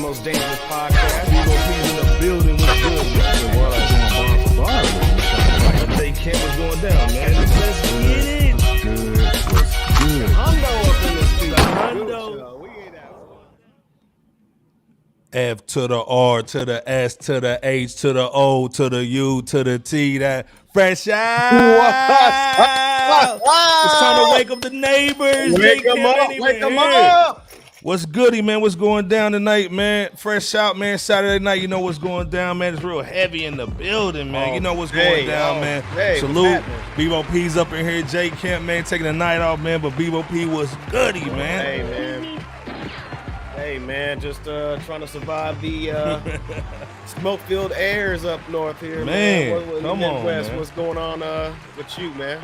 most dangerous podcast. Bebo in the building. What's good? The world is doing bar for bar. They cameras going down, man. Let's get it. Good. What's good? Hundo up in this studio. Hundo. We ain't out. F to the R to the S to the H to the O to the U to the T. That fresh out. It's time to wake up the neighbors. Wake them up. Wake them up. What's goody, man? What's going down tonight, man? Fresh out, man. Saturday night, you know what's going down, man. It's real heavy in the building, man. You know what's going down, man. Hey, salute. Bebo P's up in here. Jay Kemp, man, taking the night off, man. But Bebo P was goody, man. Hey, man. Hey, man. Just trying to survive the smoke-filled airs up north here, man. Come on, man. What's going on with you, man?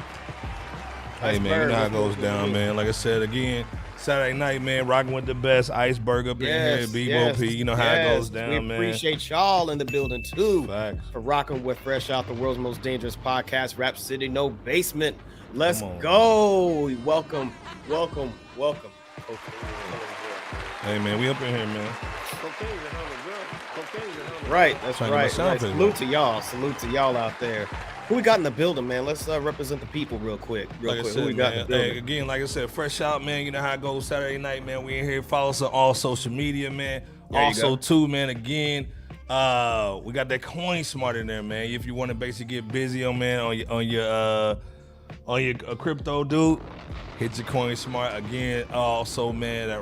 Hey, man, you know how it goes down, man. Like I said, again, Saturday night, man, rocking with the best. Iceberg up in here, Bebo P. You know how it goes down, man. We appreciate y'all in the building, too. Facts. For rocking with Fresh Out, the world's most dangerous podcast, Rap City, no basement. Let's go. Welcome. Hey, man, we up in here, man. Right, that's right. Salute to y'all out there. Who we got in the building, man? Let's represent the people real quick. Who we got in the building? Hey, again, like I said, Fresh Out, man. You know how it goes Saturday night, man. We in here. Follow us on all social media, man. Also, too, man, again, we got that Coin Smart in there, man. If you want to basically get busy on your crypto, dude, hit your Coin Smart. Again, also, man, the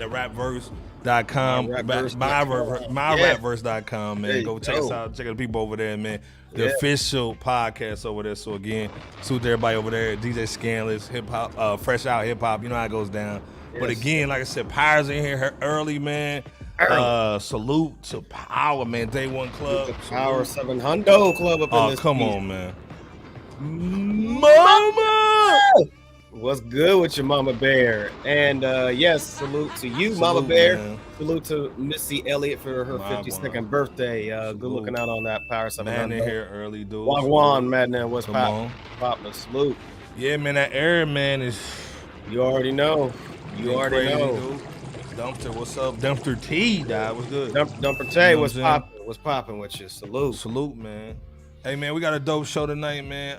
rapverse.com, myrapverse.com, man. Go check us out. Check out the people over there, man. The official podcast over there. So again, salute to everybody over there. DJ Scanless, hip hop, Fresh Out Hip Hop. You know how it goes down. Yes. But again, like I said, Power's in here early, man. Salute to Power, man. Day One Club. Power 7 Hundo Club up in this. Come on, man. Mama! What's good with your Mama Bear? And yes, salute to you, Mama Bear. Man. Salute to Missy Elliott for her 52nd birthday. Good looking out on that Power 7. Man in here early, dude. Wagwan, Madman, what's poppin'? Salute. Yeah, man, that air, man, is... You already know. Dude. Dumpster, what's up? Dumpster T, dog. What's good? Dumper Tay, you know what's poppin'? What's poppin' with you? Salute, man. Hey, man, we got a dope show tonight, man.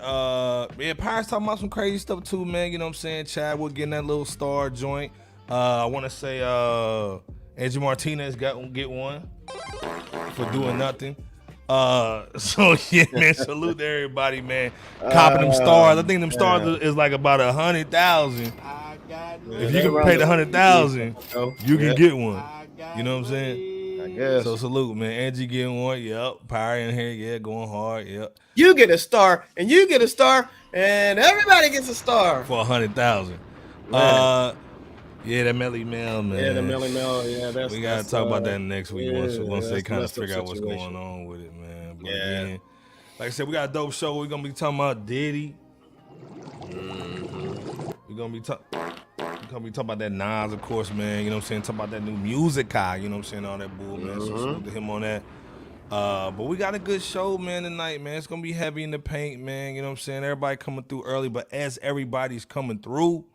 Pirates talking about some crazy stuff, too, man. You know what I'm saying? Chad, we're getting that little star joint. I want to say Angie Martinez get one for doing nothing. So, yeah, man, salute to everybody, man. Copping them stars. I think them stars is like about 100,000. If you can pay the 100,000, you can get one. You know what I'm saying? Yes. So salute, man. Angie getting one. Yep. Power in here. Going hard. Yep. You get a star, and you get a star, and everybody gets a star for 100,000. Yeah, that Melly Mel, man. Yeah, the Melly Mel. Yeah, we gotta talk about that next week once they kind of figure out what's going on with it, man. But again, like I said, we got a dope show. We're gonna be talking about Diddy. We're gonna be talking about that Nas, of course, man. You know what I'm saying? Talk about that new music, you know what I'm saying? All that bull, man. So salute to him on that. But we got a good show, man, tonight, man. It's gonna be heavy in the paint, man. You know what I'm saying? Everybody coming through early, but as everybody's coming through,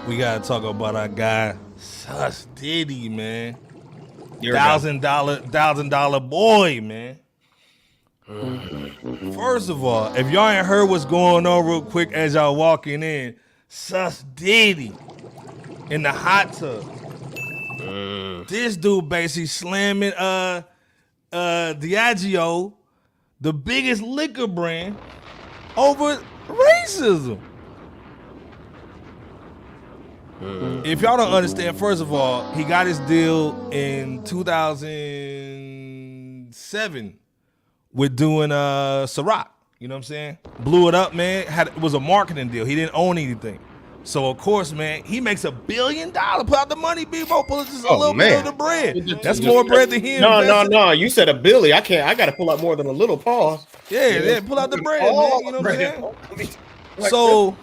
we gotta talk about our guy, Sus Diddy, man. $1,000 boy, man. First of all, if y'all ain't heard what's going on real quick as y'all walking in, Sus Diddy in the hot tub. This dude basically slamming Diageo, the biggest liquor brand, over racism. If y'all don't understand, first of all, he got his deal in 2007 with doing Ciroc. You know what I'm saying? Blew it up, man. It was a marketing deal. He didn't own anything. So, of course, man, he makes $1 billion. Pull out the money, Bebo. Pull just a little bit of the bread. That's more bread than him. No. You said $1 billion. I got to pull out more than a little. Pause. Yeah, pull out the bread, man. You know what I'm saying? So,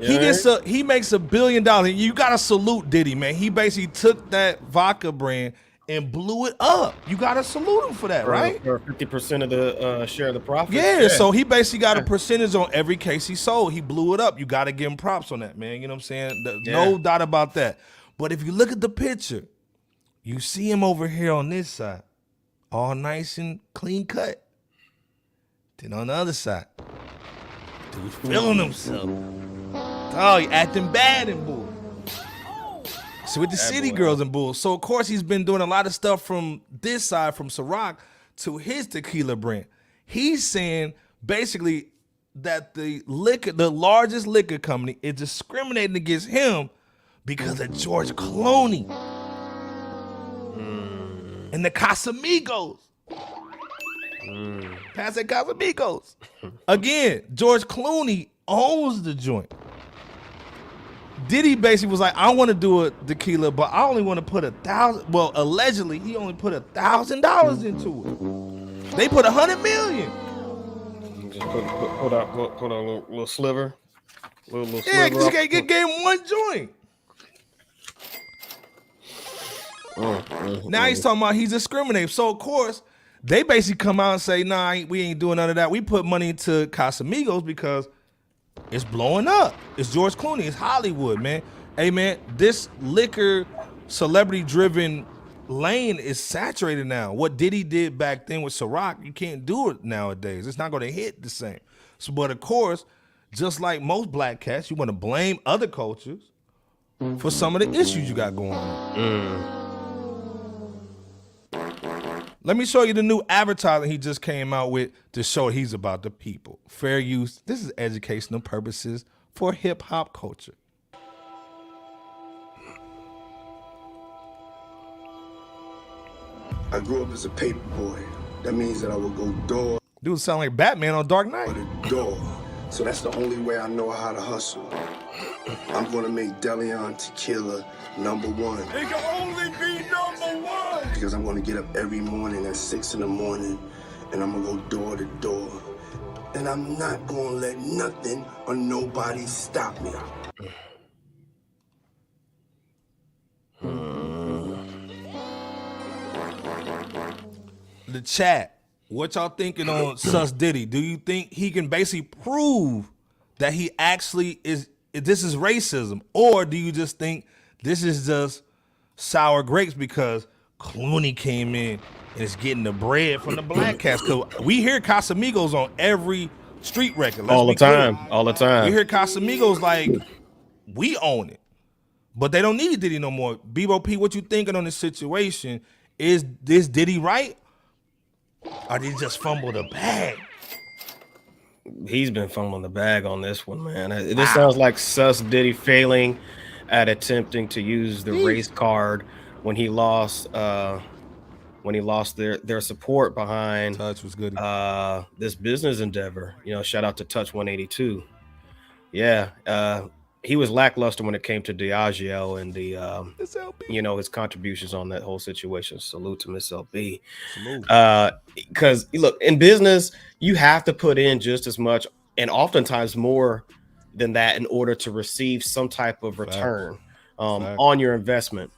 He makes $1 billion. You gotta salute Diddy, man. He basically took that vodka brand and blew it up. You gotta salute him for that, right? For 50% of the share of the profits. Yeah, so he basically got a percentage on every case he sold. He blew it up. You gotta give him props on that, man. You know what I'm saying? No doubt about that. But if you look at the picture, you see him over here on this side, all nice and clean cut. Then on the other side, dude feeling himself. Oh, he acting bad in Bull. So with the city girls in Bull. So of course he's been doing a lot of stuff from this side, from Ciroc to his tequila brand. He's saying basically that the largest liquor company is discriminating against him because of George Clooney and the Casamigos. Pass that Casamigos. Again, George Clooney owns the joint. Diddy basically was like, I want to do a tequila, but I only want to put $1,000. Well, allegedly, he only put $1,000 into it. They put $100 million. Just put out a little sliver. Little Yeah, sliver. just gave him one joint. Now he's talking about he's discriminating. So, of course, they basically come out and say, nah, we ain't doing none of that. We put money into Casamigos because it's blowing up. It's George Clooney. It's Hollywood, man. Hey, man, this liquor celebrity-driven lane is saturated now. What Diddy did back then with Ciroc, you can't do it nowadays. It's not going to hit the same. So, but, of course, just like most black cats, you want to blame other cultures for some of the issues you got going on. Let me show you the new advertising he just came out with to show he's about the people. Fair use. This is educational purposes for hip hop culture. I grew up as a paper boy. That means that I would go door. Dude sound like Batman on Dark Knight. To door. So that's the only way I know how to hustle. I'm gonna make Deleon Tequila #1. It can only be #1. Because I'm gonna get up every morning at 6 in the morning and I'm gonna go door to door. And I'm not gonna let nothing or nobody stop me. The chat, what y'all thinking on Sus Diddy? Do you think he can basically prove that he actually this is racism? Or do you just think this is just sour grapes because Clooney came in and is getting the bread from the black cats? Because we hear Casamigos on every street record. All the time. We hear Casamigos like, we own it. But they don't need Diddy no more. Bebo P, what you thinking on this situation? Is this Diddy right? Or did he just fumble the bag? He's been fumbling the bag on this one, man. This sounds like Sus Diddy failing at attempting to use the race card when he lost their support behind Touch was good. This business endeavor. You know, shout out to Touch 182. Yeah, he was lackluster when it came to Diageo and the his contributions on that whole situation. Salute to Miss LB. Because look, in business, you have to put in just as much and oftentimes more than that in order to receive some type of return on your investment.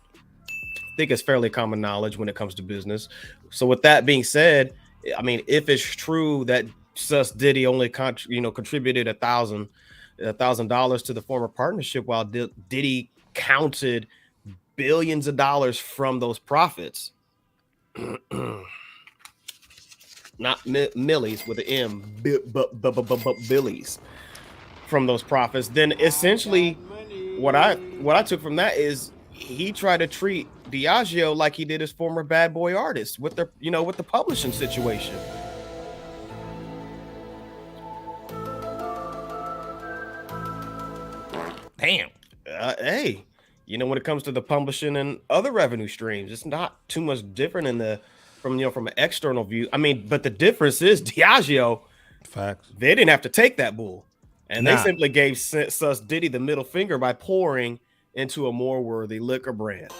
I think it's fairly common knowledge when it comes to business. So with that being said, I mean, if it's true that Sus Diddy only contributed $1,000 to the former partnership, while Diddy counted billions of dollars from those profits, not millies with an M, billies from those profits, then essentially what I took from that is he tried to treat Diageo like he did his former Bad Boy artists with their, with the publishing situation. Damn. Hey, when it comes to the publishing and other revenue streams, it's not too much different from an external view. I mean, but the difference is Diageo, facts, they didn't have to take that bull, and they simply gave Sus Diddy the middle finger by pouring into a more worthy liquor brand.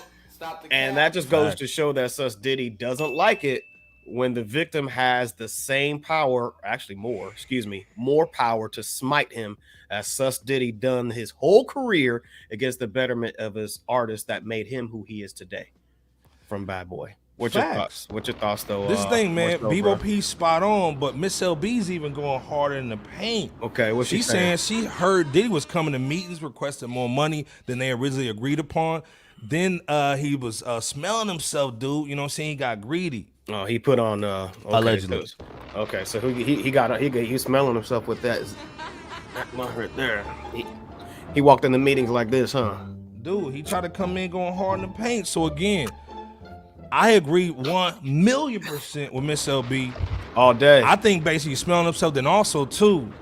And that just goes to show that Sus Diddy doesn't like it when the victim has the same power, actually more power to smite him as Sus Diddy done his whole career against the betterment of his artist that made him who he is today from Bad Boy. What's your thoughts? What's your thoughts though? This thing, man, so, Bebo P spot on, but Miss LB's even going harder in the paint. Okay, what's she saying? She heard Diddy was coming to meetings, requesting more money than they originally agreed upon. Then he was smelling himself, dude. You know what I'm saying? He got greedy. Oh, he put on allegedly. Okay, so he's smelling himself with that one right there. He walked in the meetings like this, huh? Dude, he tried to come in going hard in the paint. So again, I agree 1,000,000% with Miss LB all day. I think basically he's smelling himself. Then also too,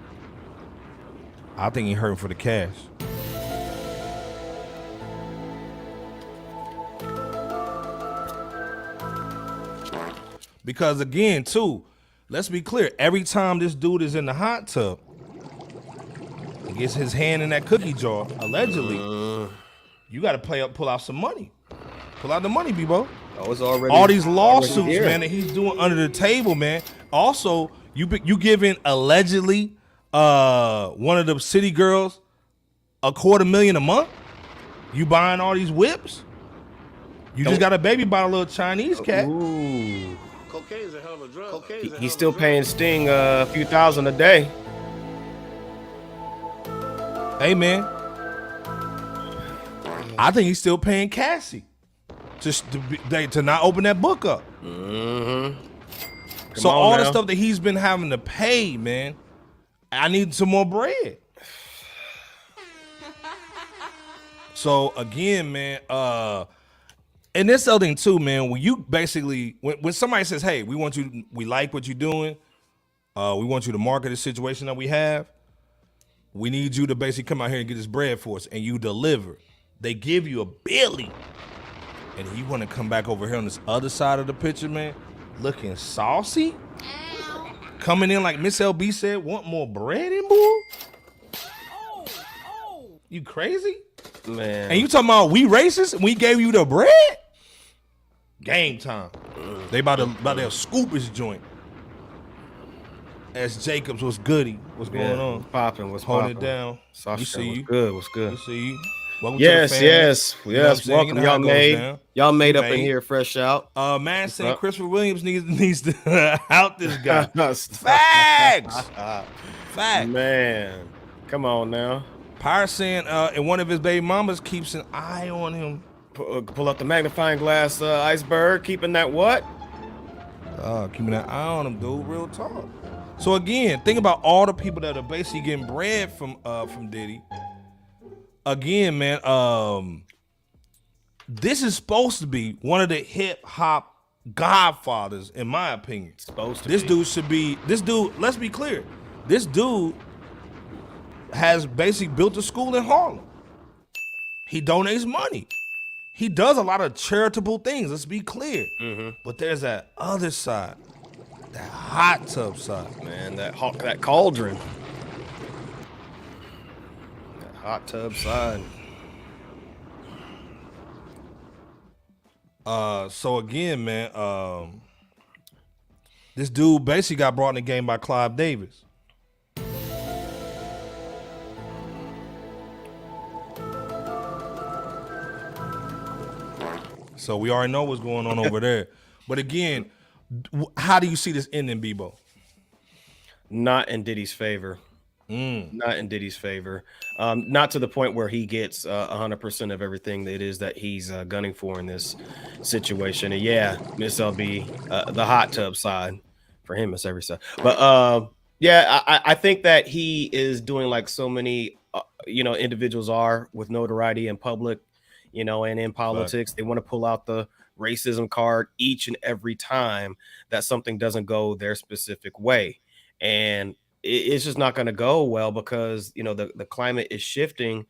I think he hurting for the cash. Because again, too, let's be clear. Every time this dude is in the hot tub, he gets his hand in that cookie jar, allegedly, you got to pull out some money. Pull out the money, Bebo. Oh, it's already all these lawsuits, man, that he's doing under the table, man. Also, you giving allegedly one of the city girls $250,000 a month. You buying all these whips. You just got a baby by a little Chinese cat. Ooh. Cocaine's a hell of a drug. He's still paying Sting a few thousand a day. Hey, man. I think he's still paying Cassie just to not open that book up. Mm-hmm. So all the stuff that he's been having to pay, man, I need some more bread. So again, man, and this other thing too, man, when you basically when somebody says, hey, we like what you're doing, we want you to market the situation that we have, we need you to basically come out here and get this bread for us, and you deliver. They give you $1 billion, and you want to come back over here on this other side of the picture, man, looking saucy, coming in like Miss LB said, want more bread in, boy? You crazy? Man. And you talking about we racist and we gave you the bread? Game time. They about to scoop his joint. As Jacobs was goody. What's going on? Popping, what's holding popping? It down. Sasha, you see what's good? What's good? You see you. Welcome yes, to the yes, you know yes. Welcome. Y'all made up in here, fresh out. Man saying Christopher Williams needs to out this guy. Facts. Facts. Man, come on now. Pyre saying and one of his baby mamas keeps an eye on him. Pull up the magnifying glass, iceberg. Keeping that what? Keeping that eye on him, dude. Real talk. So again, think about all the people that are basically getting bread from Diddy. Again, man, this is supposed to be one of the hip hop godfathers, in my opinion. This dude, let's be clear. This dude has basically built a school in Harlem. He donates money. He does a lot of charitable things, let's be clear. Mm-hmm. But there's that other side, that hot tub side. Man, that cauldron. That hot tub side. So again, man, this dude basically got brought in the game by Clive Davis. So we already know what's going on over there. But again, how do you see this ending, Bebo? Not in Diddy's favor. Not in Diddy's favor. Not to the point where he gets 100% of everything that it is that he's gunning for in this situation. And yeah, Miss LB, the hot tub side for him is every side. But yeah, I think that he is doing like so many, individuals are with notoriety in public, and in politics. Right. They want to pull out the racism card each and every time that something doesn't go their specific way. And it's just not going to go well because, the climate is shifting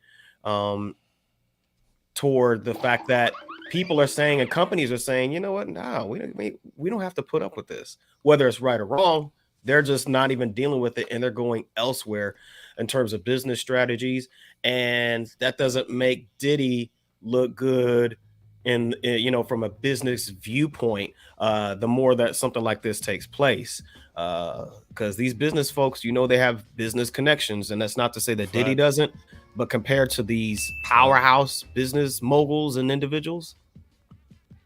toward the fact that people are saying and companies are saying, you know what? No, we don't have to put up with this, whether it's right or wrong. They're just not even dealing with it, and they're going elsewhere in terms of business strategies. And that doesn't make Diddy look good and you know, from a business viewpoint, the more that something like this takes place, because these business folks, you know, they have business connections, and that's not to say that Diddy Facts. doesn't, but compared to these powerhouse business moguls and individuals,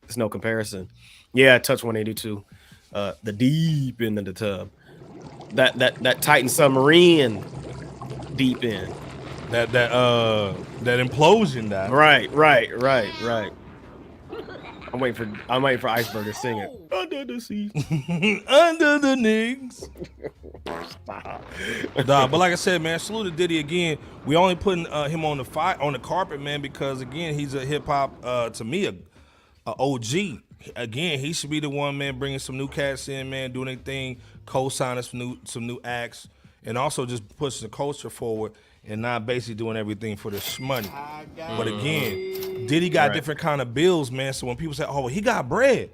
there's no comparison. Yeah, touch 182, the deep end of the tub, that Titan submarine deep in. That implosion. That Right. I'm waiting for Iceberg to sing it. Under the sea. under the niggas. Nah, but like I said, man, salute to Diddy again. We only putting him on the carpet, man, because again, he's a hip hop to me a OG. Again, he should be the one, man, bringing some new cats in, man, doing anything, co-signing some new acts, and also just pushing the culture forward and not basically doing everything for the money. But again, Diddy got different kind of bills, man. So when people say, "Oh, he got bread,"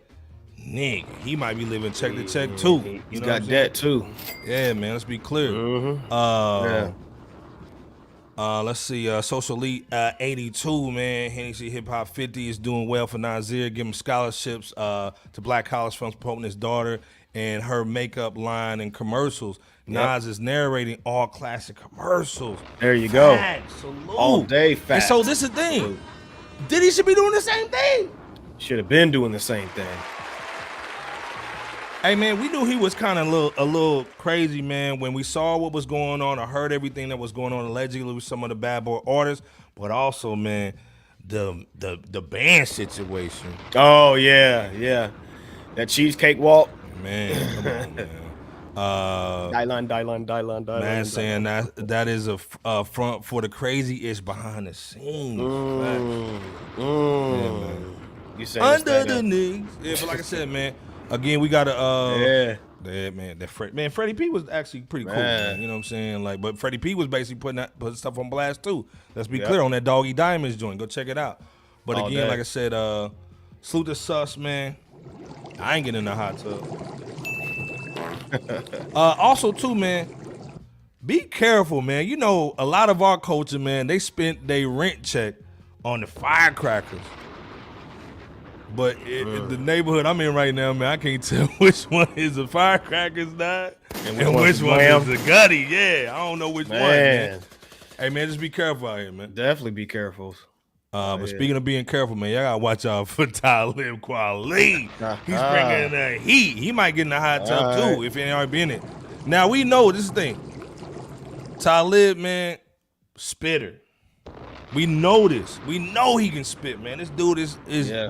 nigga, he might be living check to check too. He's got debt too. Yeah, man. Let's be clear. Let's see. Social Elite 82, man. Hennessy Hip Hop 50 is doing well for Nasir, giving scholarships to Black college funds, promoting his daughter and her makeup line and commercials. Nas is narrating all classic commercials. There you go. Salute. All day And facts. so this is the thing. Diddy should be doing the same thing. Should have been doing the same thing. Hey man, we knew he was kind of a little crazy, man, when we saw what was going on. I heard everything that was going on allegedly with some of the bad boy artists, but also, man, the band situation. Oh yeah. That cheesecake walk. Man, come on, man. Dylan. Man, saying that is a front for the crazy-ish behind the scenes. Yeah, man. You saying Under the knees. Yeah, but like I said, man, again, we got to man, Freddie P was actually pretty cool, man. You know what I'm saying? Like, but Freddie P was basically putting stuff on blast too. Let's be clear on that Doggy Diamonds joint. Go check it out. But All again, day. like I said, salute to Sus, man. I ain't getting in the hot tub. Also, too, man, be careful, man. You know, a lot of our culture, man, they spent their rent check on the firecrackers. But the neighborhood I'm in right now, man, I can't tell which one is the firecrackers not and which one is the gutty. Yeah, I don't know which one, man. Hey, man, just be careful out here, man. Definitely be careful. But speaking of being careful, man, y'all gotta watch out for Talib Kweli. He's bringing the heat. He might get in the hot tub too if he ain't already been in it. Now we know this is the thing. Talib, man, spitter. We know this. We know he can spit, man. This dude is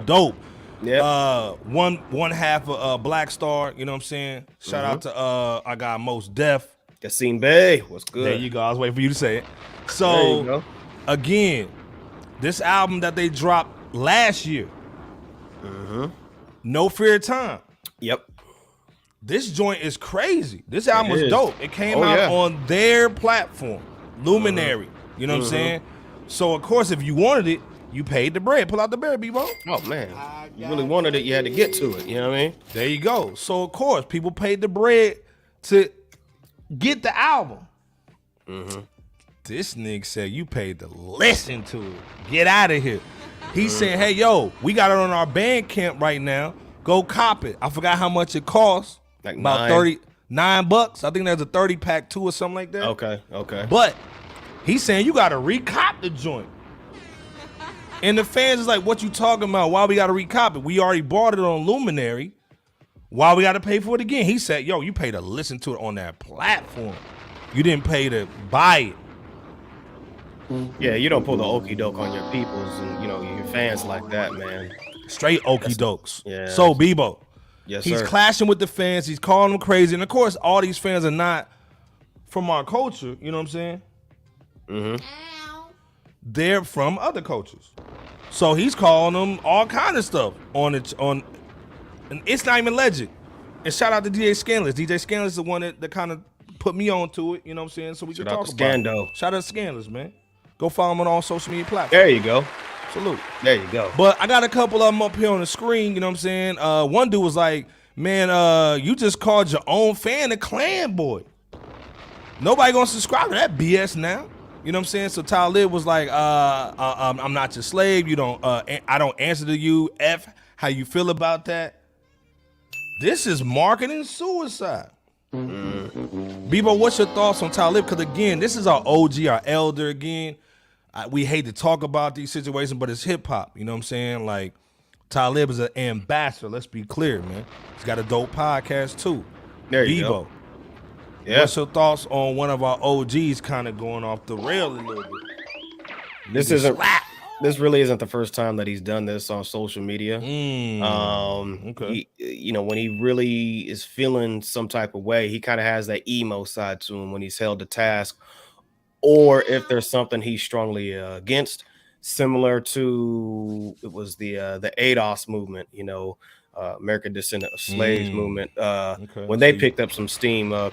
dope. Yeah. One half of Black Star. You know what I'm saying? Shout out to I got Most Def. Yassine Bey, what's good? There you go. I was waiting for you to say it. There you So go. again, this album that they dropped last year, No Fear of Time. Yep. This joint is crazy. This album was is. dope. It came out on their platform, Luminary. You know what I'm saying? So of course, if you wanted it, you paid the bread. Pull out the bread, B-Bo. Oh man, you really wanted it, you had to get to it. You know what I mean? There you go. So of course, people paid the bread to get the album. This nigga said you paid to listen to it. Get out of here. He said, hey, yo, we got it on our Bandcamp right now. Go cop it. I forgot how much it costs. Like about $9. I think there's a 30-pack too or something like that. Okay. But he's saying you got to recop the joint. And the fans is like, what you talking about? Why we got to recop it? We already bought it on Luminary. Why we got to pay for it again? He said, yo, you pay to listen to it on that platform. You didn't pay to buy it. Yeah, you don't pull the okie doke on your peoples and your fans like that, man. Straight okie dokes. Yeah. So Bebo, Yes, he's sir. clashing with the fans. He's calling them crazy. And of course, all these fans are not from our culture. You know what I'm saying? They're from other cultures. So he's calling them all kind of stuff on and it's not even legend. And shout out to DJ Scandalous. DJ Scandalous is the one that kind of put me on to it. You know what I'm saying? So we can Shout out talk to about Scando. it. Shout out to Scandalous, man. Go follow him on all social media platforms. There you go. Salute. There you go. But I got a couple of them up here on the screen, you know what I'm saying? One dude was like, man, you just called your own fan a clan boy. Nobody gonna subscribe to that BS now. You know what I'm saying? So Talib was like, I'm not your slave. You don't. I don't answer to you. F, how you feel about that? This is marketing suicide. Bebo, what's your thoughts on Talib? Because again, this is our OG, our elder. Again, we hate to talk about these situations, but it's hip hop. You know what I'm saying? Like, Talib is an ambassador. Let's be clear, man. He's got a dope podcast too. There you Bebo, go. Yeah. what's your thoughts on one of our OGs kind of going off the rail a little bit? This really isn't the first time that he's done this on social media. Okay. When he really is feeling some type of way, he kind of has that emo side to him when he's held to task, or if there's something he's strongly against, similar to it was the ADOS movement, American Descendant of Slaves movement, when they picked up some steam a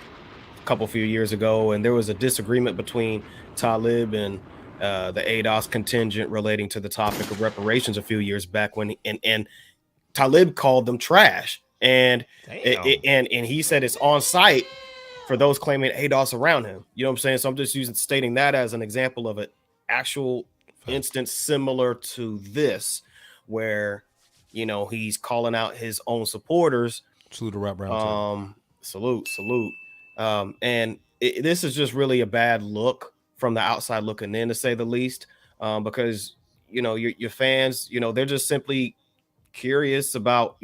few years ago, and there was a disagreement between Talib and the ADOS contingent relating to the topic of reparations a few years back and Talib called them trash, and he said it's on site for those claiming ADOS around him. You know what I'm saying? So I'm just stating that as an example of an actual instance similar to this, where he's calling out his own supporters. Salute to Rap Round. Salute. And this is just really a bad look from the outside looking in, to say the least, because your fans, they're just simply curious about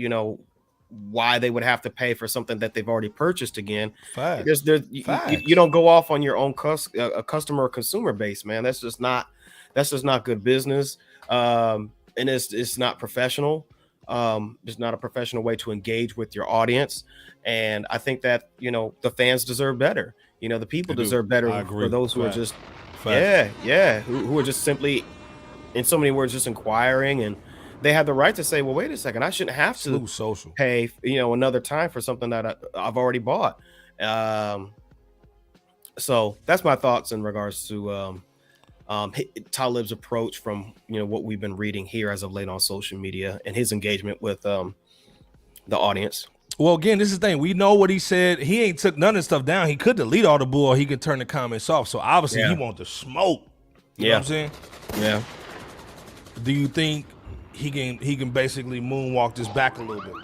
why they would have to pay for something that they've already purchased again. Because you don't go off on your own customer or consumer base, man. That's just not good business, and it's not professional. It's not a professional way to engage with your audience, and I think that the fans deserve better. The people deserve better for those who are just who are just simply, in so many words, just inquiring, and they have the right to say, well, wait a second, I shouldn't have to pay another time for something that I've already bought. So that's my thoughts in regards to Talib's approach from what we've been reading here as of late on social media, and his engagement with the audience. Well, again, this is the thing. We know what he said. He ain't took none of the stuff down. He could delete all the bull, or he could turn the comments off. So obviously he wants to smoke. You know what I'm saying? Yeah. Do you think he can basically moonwalk this back a little bit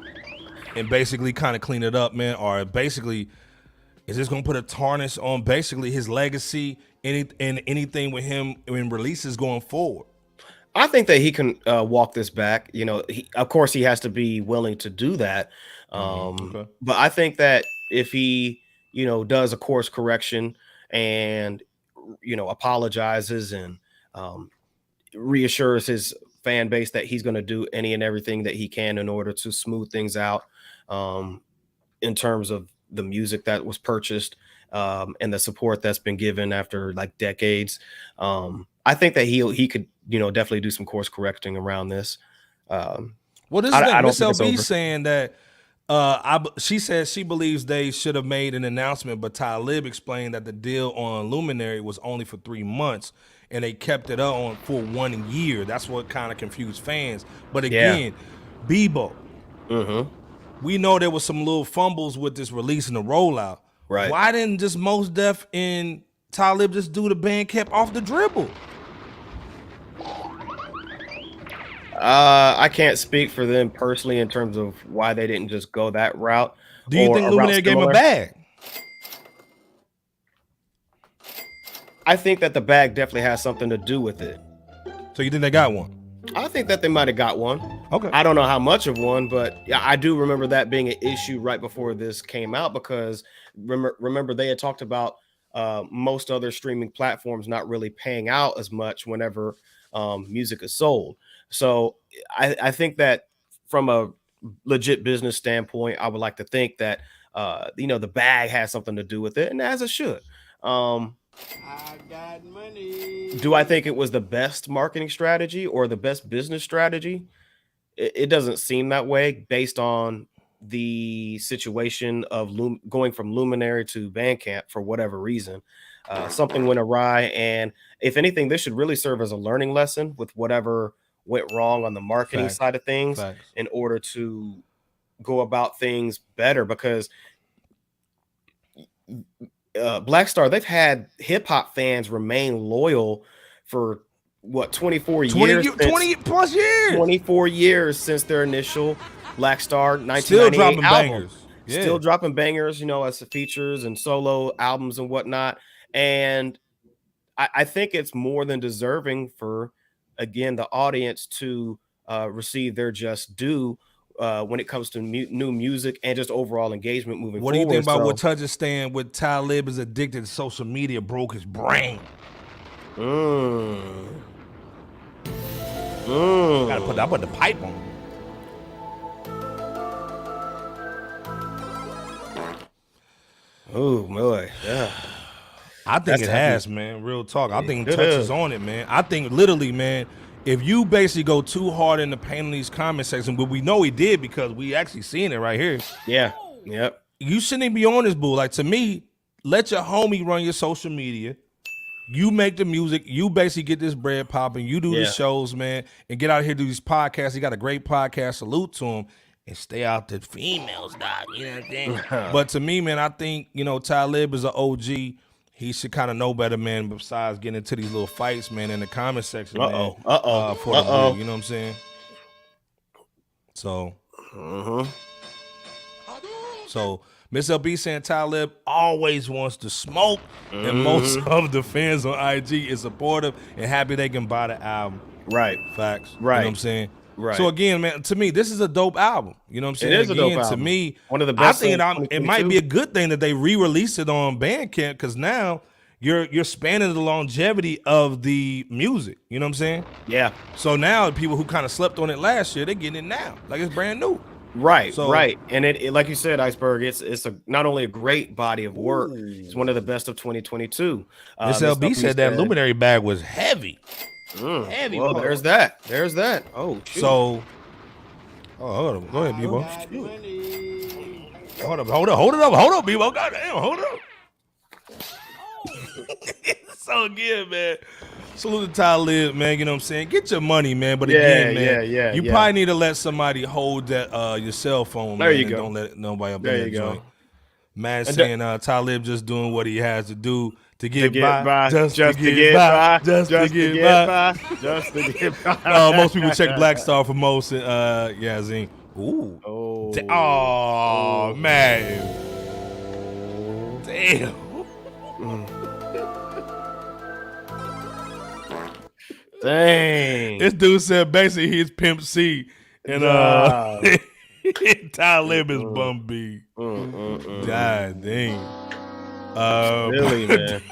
and basically kind of clean it up, man? Or basically, is this gonna put a tarnish on basically his legacy and anything with him in releases going forward? I think that he can walk this back. Of course, he has to be willing to do that. But I think that if he, does a course correction and, apologizes and reassures his fan base that he's going to do any and everything that he can in order to smooth things out in terms of the music that was purchased and the support that's been given after like decades. I think that he could, definitely do some course correcting around this. Well, this is Miss LB saying that she says she believes they should have made an announcement, but Talib explained that the deal on Luminary was only for 3 months and they kept it on for 1 year. That's what kind of confused fans. But again, Bebo, we know there was some little fumbles with this release and the rollout. Right. Why didn't just Mos Def and Talib just do the Bandcamp off the dribble? I can't speak for them personally in terms of why they didn't just go that route. Do you think Luminary gave him a bag? I think that the bag definitely has something to do with it. So you think they got one? I think that they might have got one. Okay. I don't know how much of one, but yeah, I do remember that being an issue right before this came out, because remember they had talked about most other streaming platforms not really paying out as much whenever music is sold. So I think that from a legit business standpoint, I would like to think that the bag has something to do with it, and as it should. I got money. Do I think it was the best marketing strategy or the best business strategy? It doesn't seem that way based on the situation of going from Luminary to Bandcamp for whatever reason. Something went awry, and if anything, this should really serve as a learning lesson with whatever went wrong on the marketing side of things in order to go about things better, because Black Star, they've had hip hop fans remain loyal for what 24 years, 20 plus years, 24 years since their initial Black Star 1998 still dropping album. bangers, Still dropping bangers, you know, as the features and solo albums and whatnot. And I think it's more than deserving for, again, the audience to receive their just due when it comes to new music and just overall engagement moving forward. What do you think about what Touch is saying with Talib is addicted to social media, broke his brain? Gotta put the pipe on. Oh boy, yeah. I think it has, man. Real talk. I think Touch is on it, man. I think literally, man, if you basically go too hard in the panelists comment section, but we know he did because we actually seen it right here. Yeah. Yep. You shouldn't be on this, boo. Like, to me, let your homie run your social media. You make the music. You basically get this bread popping. You do the shows, man, and get out here, do these podcasts. He got a great podcast. Salute to him. And stay out the females, dog. You know what I'm saying? But to me, man, I think, you know, Talib is an OG. He should kind of know better, man, besides getting into these little fights, man, in the comment section, man. You know what I'm saying? So, So, Miss LB saying Talib always wants to smoke, and most of the fans on IG is supportive and happy they can buy the album. Right. Facts. Right. You know what I'm saying? Right. So again, man, to me, this is a dope album. You know what I'm saying? It is a dope To album. me, one of the best. I think it might be a good thing that they re-release it on Bandcamp, because now you're spanning the longevity of the music. You know what I'm saying? Yeah. So now people who kind of slept on it last year, they're getting it now, like it's brand new. Right. So, right. And it like you said, Iceberg, it's not only a great body of work, it's one of the best of 2022. Miss LB said that Luminary bag was heavy. Heavy. Well, there's that. There's that. Oh, shoot. So, hold on. Go ahead, Bebo. Hold up, Bebo. Goddamn, hold up. So again, man. Salute to Talib, man. You know what I'm saying? Get your money, man. But again, man, you probably need to let somebody hold that your cell phone. There man, you and go. Don't let nobody up There in you that go. joint. Man saying Talib just doing what he has to do to get by, just to get by. Most people check Black Star for most. Yeah, Zing. Ooh. Oh, man. Damn. Dang. This dude said basically he's Pimp C and Talib is Bum B. God dang. Really, man.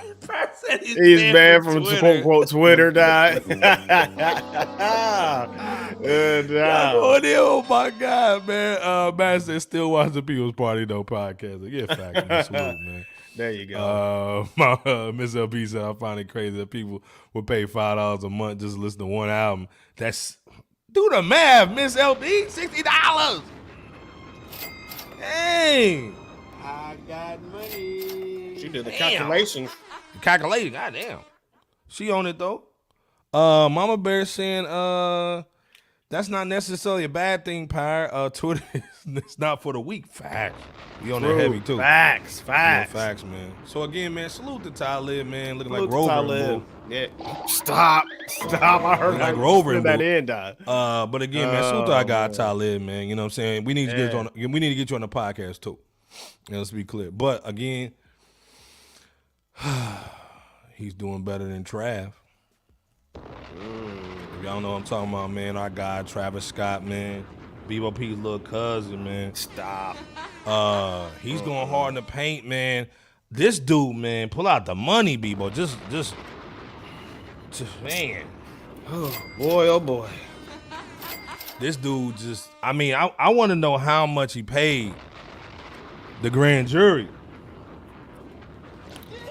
He's banned from quote unquote Twitter, died. Oh my God, man. Man said still watch the People's Party though podcast. Yeah, fact, man. Salute, man. There you go. Miss LB said I find it crazy that people would pay $5 a month just to listen to one album. That's do the math, Miss LB. $60. Dang. I got money. She did the calculation. Calculated, goddamn. She on it though. Mama Bear saying that's not necessarily a bad thing, Pyre. Twitter it's not for the weak. Facts. We on that heavy too. Facts, Yeah, facts, man. So again, man, salute to Talib, man. Looking like Rover. Yeah. Stop. I heard like Rover that in, dog. But again, man, salute to our guy Talib, man. You know what I'm saying? We need to get you on. We need to get you on the podcast too. Let's be clear. But again, he's doing better than Trav. If y'all know what I'm talking about, man, our guy Travis Scott, man. Bebo P's little cousin, man. Stop. He's going hard in the paint, man. This dude, man, pull out the money, Bebo. Just man. Oh boy. This dude just, I mean, I want to know how much he paid the grand jury.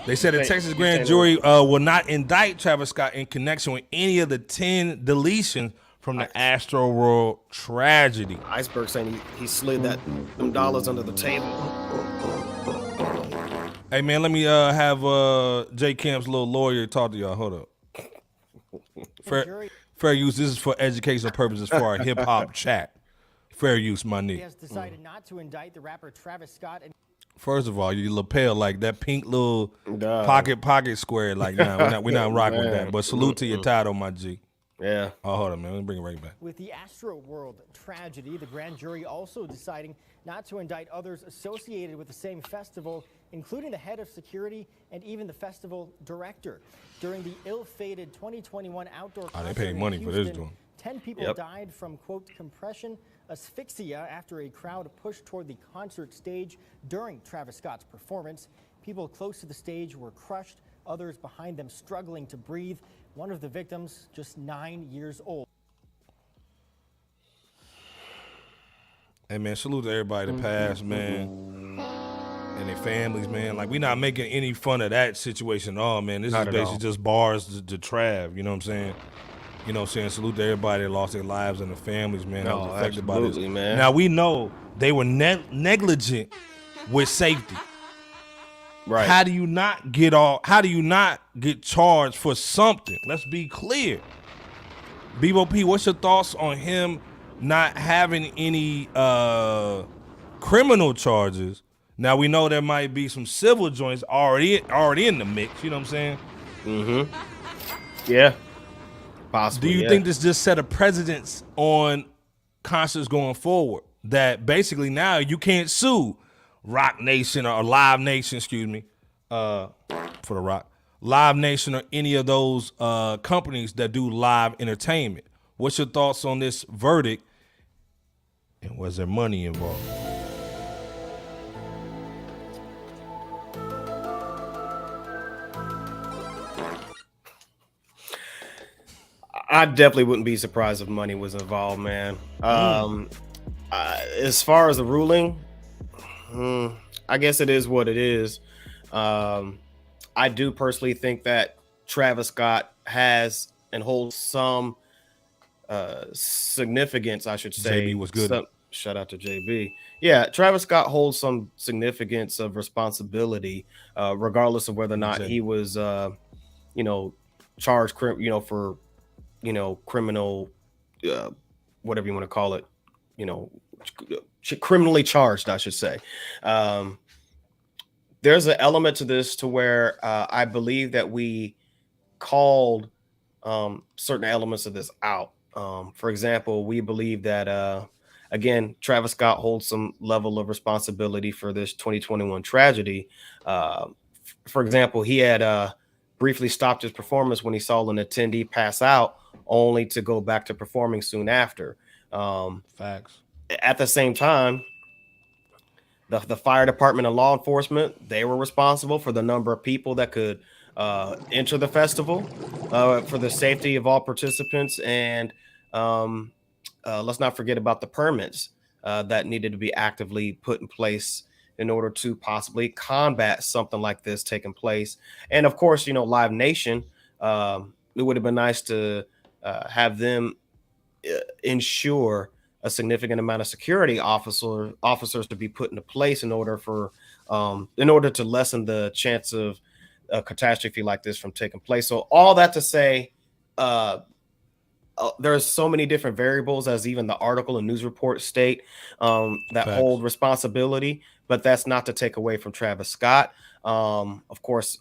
They said the Texas grand jury will not indict Travis Scott in connection with any of the 10 deletions from the Astroworld tragedy. Iceberg saying he slid them dollars under the table. Hey, man, let me have J Camp's little lawyer talk to y'all. Hold up. Fair use. This is for educational purposes for our hip hop chat. Fair use, my nigga. He has decided not to indict the rapper Travis Scott. First of all, your lapel, like that pink little Duh. pocket square, like nah, we're not rocking with that. But salute to your title, my G. Yeah. Oh, hold on, man. Let me bring it right back. With the Astroworld tragedy, the grand jury also deciding not to indict others associated with the same festival, including the head of security and even the festival director. During the ill-fated 2021 outdoor concert they paid money in for this Houston, joint. 10 people died from, quote, compression asphyxia after a crowd pushed toward the concert stage during Travis Scott's performance. People close to the stage were crushed, others behind them struggling to breathe. One of the victims, just 9 years old. Hey, man, salute to everybody that passed, man, and their families, man. Like, we not making any fun of that situation at all, man. This Not is at basically all. just bars to Trav, you know what I'm saying? You know what I'm saying? Salute to everybody that lost their lives and their families, man, that No, was affected by this. absolutely, man. Now, we know they were negligent with safety. Right. How do you not get charged for something? Let's be clear. Bebo P, what's your thoughts on him not having any criminal charges? Now we know there might be some civil joints already in the mix, you know what I'm saying? Yeah. Possibly. Do you think this just set a precedence on concerts going forward? That basically now you can't sue Rock Nation or Live Nation, excuse me, for the Rock, Live Nation or any of those companies that do live entertainment. What's your thoughts on this verdict? And was there money involved? I definitely wouldn't be surprised if money was involved, man. As far as the ruling, I guess it is what it is. I do personally think that Travis Scott has and holds some significance, I should say. JB was good. Shout out to JB. Yeah, Travis Scott holds some significance of responsibility, regardless of whether or not he was, charged, for, criminal, whatever you want to call it, criminally charged, I should say. There's an element to this to where I believe that we called certain elements of this out. For example, we believe that, again, Travis Scott holds some level of responsibility for this 2021 tragedy. For example, he had briefly stopped his performance when he saw an attendee pass out, only to go back to performing soon after. Facts. At the same time, the fire department and law enforcement, they were responsible for the number of people that could enter the festival, for the safety of all participants. And let's not forget about the permits that needed to be actively put in place in order to possibly combat something like this taking place. And of course, Live Nation, it would have been nice to have them ensure a significant amount of security officers to be put into place in order to lessen the chance of a catastrophe like this from taking place. So all that to say, there's so many different variables, as even the article and news report state, that Facts. hold responsibility, but that's not to take away from Travis Scott. Of course,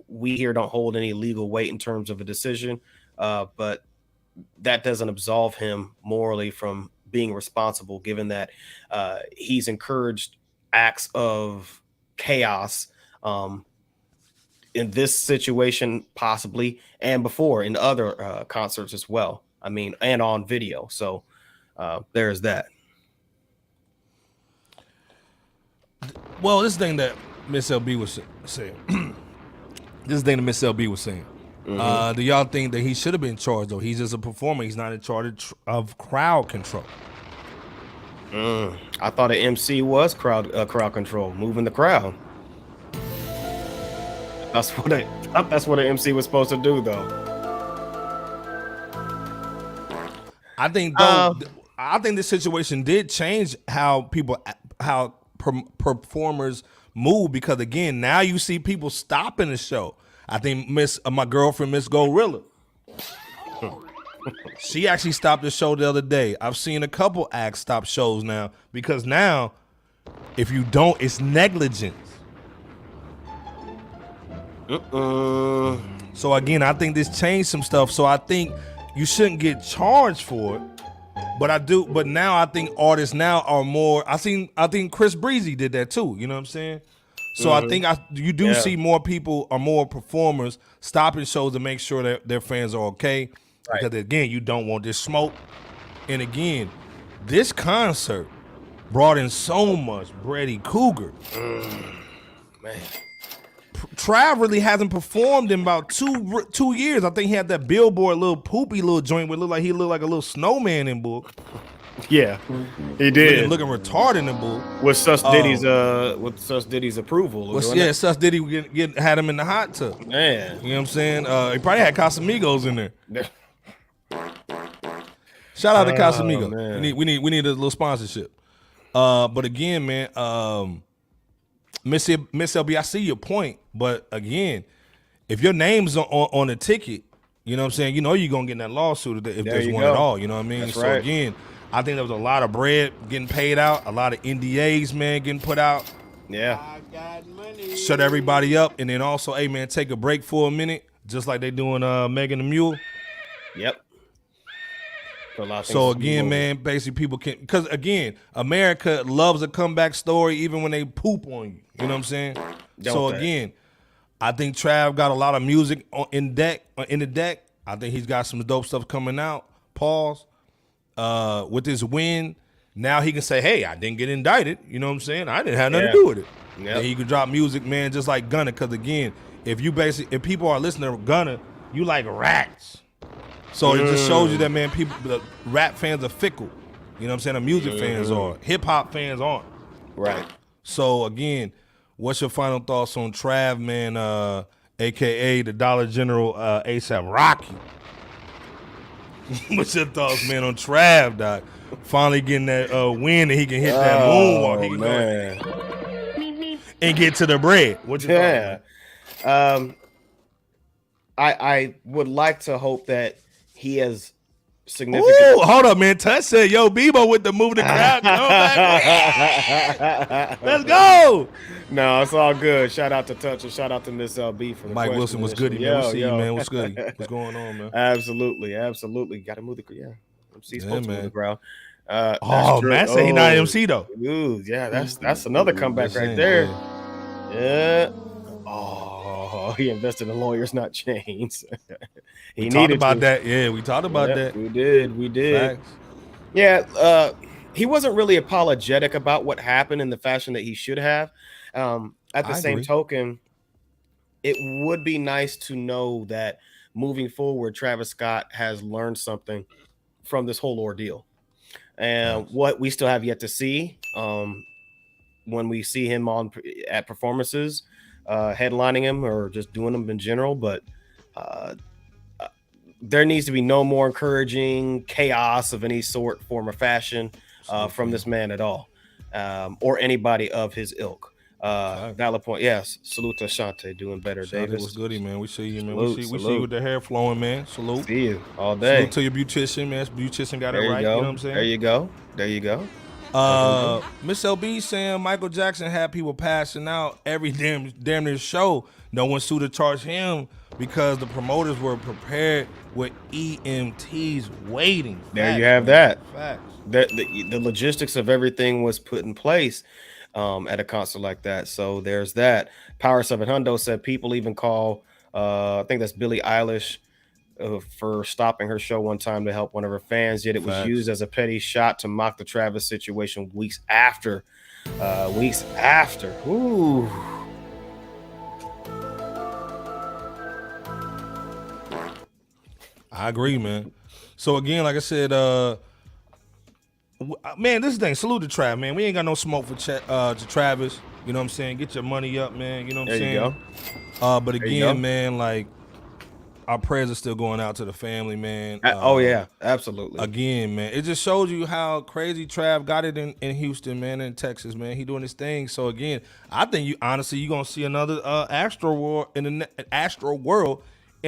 we here don't hold any legal weight in terms of a decision, but that doesn't absolve him morally from being responsible, given that he's encouraged acts of chaos in this situation, possibly, and before in other concerts as well. I mean, and on video. So there's that. Well, this thing that Miss LB was saying. Do y'all think that he should have been charged, though? He's just a performer. He's not in charge of crowd control. I thought an MC was crowd control, moving the crowd. That's what an MC was supposed to do, though. I think this situation did change how performers move, because again, now you see people stopping the show. I think my girlfriend, Miss Gorilla, she actually stopped the show the other day. I've seen a couple acts stop shows now, because now If you don't, it's negligence. So again, I think this changed some stuff. So I think you shouldn't get charged for it. But now I think artists now are more. I think Chris Breezy did that too. You know what I'm saying? So I think you do see more people or more performers stopping shows to make sure that their fans are okay. Right. Because again, you don't want this smoke. And again, this concert brought in so much Brady Cougar. Man. Trav really hasn't performed in about 2 years. I think he had that Billboard little poopy little joint where he looked like a little snowman in book. Yeah, he did. Looking retarded in the book. With Sus Diddy's approval. Sus Diddy had him in the hot tub. Man. You know what I'm saying? He probably had Casamigos in there. Shout out to Casamigos. We need a little sponsorship. But again, man, Miss LB, I see your point, but again, if your name's on the ticket, you know what I'm saying, you know you're gonna get in that lawsuit if there's one at all. You know what I mean? That's so right. Again, I think there was a lot of bread getting paid out, a lot of NDAs, man, getting put out. Yeah. I got money. Shut everybody up, and then also, hey man, take a break for a minute, just like they doing Megan the Mule. Yep. So again, man, basically people can, because again, America loves a comeback story even when they poop on you. You know what I'm saying? Again, I think Trav got a lot of music in the deck. I think he's got some dope stuff coming out. Pause. With his win, now he can say, hey, I didn't get indicted. You know what I'm saying? I didn't have nothing to do with it. Yep. And he can drop music, man, just like Gunna. Because again, if people are listening to Gunna, you like rats. So it just shows you that, man, the rap fans are fickle. You know what I'm saying? The music fans are. Hip-hop fans aren't. Right. So, again, what's your final thoughts on Trav, man, a.k.a. the Dollar General ASAP Rocky? What's your thoughts, man, on Trav, Doc? Finally getting that win and he can hit that moonwalk. He can go and get to the bread. What you thought? I would like to hope that he has significant. Ooh, hold up, man. Touch said, yo, Bebo with the move the crowd. Come back. Let's go. No, it's all good. Shout out to Touch and shout out to Miss LB for the Mike question. Wilson was good, man. We see you, man. What's good? What's going on, man? Absolutely. Got to move the MC's supposed to move the crowd. Matt said he not MC though. Ooh, yeah, that's another comeback right there. Yeah. Oh, he invested in lawyers, not chains. We talked about that. Yeah, we talked about that. We did. Facts. Yeah, he wasn't really apologetic about what happened in the fashion that he should have. At the same token, it would be nice to know that moving forward, Travis Scott has learned something from this whole ordeal. And what we still have yet to see when we see him at performances, headlining him or just doing them in general, but there needs to be no more encouraging chaos of any sort, form, or fashion from this man at all, or anybody of his ilk. Valid point. Yes. Salute to Ashante, doing better. Davis, what's goody, man? We see you, man. Salute, we see you with the hair flowing, man. Salute. See you all day. Salute to your beautician, man. Beautician got it right. You know what I'm saying? There you go. Miss LB saying Michael Jackson had people passing out every damn near show. No one sued to charge him because the promoters were prepared with EMTs waiting. There you have that. Facts. The logistics of everything was put in place at a concert like that. So there's that. Power 7 Hundo said people even call, I think that's Billie Eilish, for stopping her show one time to help one of her fans. Yet it was used as a petty shot to mock the Travis situation weeks after. Ooh. I agree, man. So again, like I said, man, this thing, salute to Trav, man. We ain't got no smoke for to Travis. You know what I'm saying? Get your money up, man. You know what I'm saying? There you go. But again, man, like, our prayers are still going out to the family, man. Oh, yeah, absolutely. Again, man, it just shows you how crazy Trav got it in Houston, man, in Texas, man. He doing his thing. So, again, I think you're going to see another Astroworld in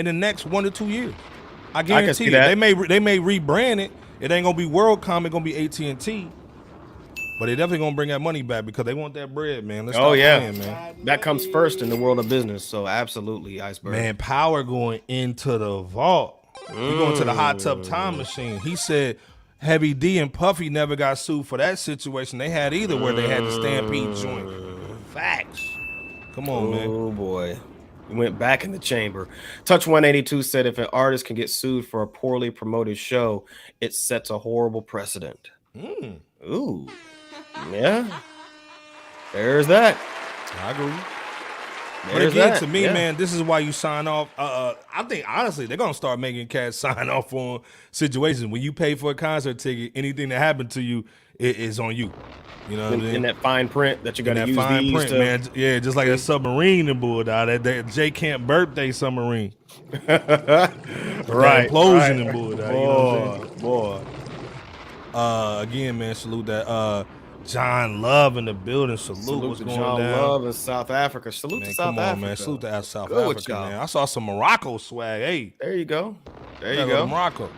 the next 1 to 2 years. I guarantee you. They may rebrand it. It ain't going to be WorldCom. It's going to be AT&T. But they definitely gonna bring that money back because they want that bread, man. Let's Oh stop yeah, playing, man. that comes first in the world of business. So absolutely, Iceberg. Man, Power going into the vault. He going to the hot tub time machine. He said Heavy D and Puffy never got sued for that situation. They had either where they had the Stampede joint. Facts. Come on, man. Oh boy. We went back in the chamber. Touch 182 said if an artist can get sued for a poorly promoted show, it sets a horrible precedent. Ooh. Yeah. There's that. I agree. But There's again, that. to me, Yeah. man, this is why you sign off. I think honestly, they're gonna start making cats sign off on situations. When you pay for a concert ticket, anything that happened to you is on you. You know what I mean? In that fine print that you got to that use fine these print, to, man. Yeah, just like that submarine and bull that J Camp birthday submarine. right? Implosion and bull. You know what I'm saying? Boy. Again, man, salute that. John Love in the building. Salute what's to going John down. Love in South Africa. Salute Man, to South come on, Africa. man. Salute to South Good with Africa, y'all. man. I saw some Morocco swag. Hey, There you go. There gotta you go to go. Morocco.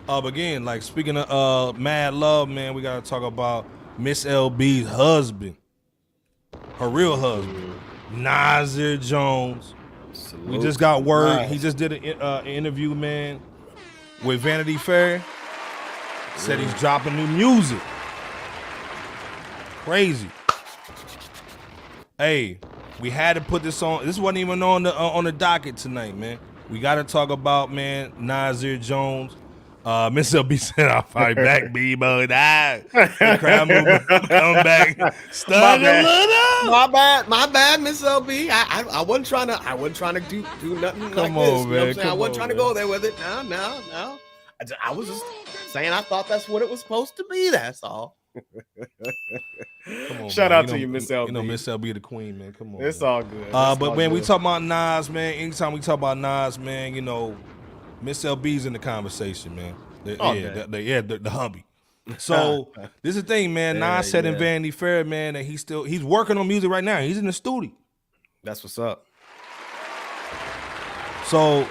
But again, like speaking of mad love, man, we gotta talk about Miss LB's husband, her real husband, Nasir Jones. We just got word. Nice. He just did an interview, man, with Vanity Fair. Said he's dropping new music. Crazy. Hey, we had to put this on. This wasn't even on the docket tonight, man. We got to talk about, man, Nasir Jones. Miss LB said, "I'll fight back, B-boy." The crowd movement come back. Stuck a little. My bad, Miss LB. I wasn't trying to do nothing Come like on, this. You know what I'm man. saying? I Come wasn't on, trying to man. go there with it. No. I was just saying I thought that's what it was supposed to be. That's all. Come on, Shout man. out to you, Miss LB. You know, Miss LB the queen, man. Come on. It's man. all good. But when we talk about Nas, man, anytime we talk about Nas, man, you know, Miss LB's in the conversation, man. The hubby. So this is the thing, man. Nas said in Vanity Fair, man, that he's working on music right now. He's in the studio. That's what's up. So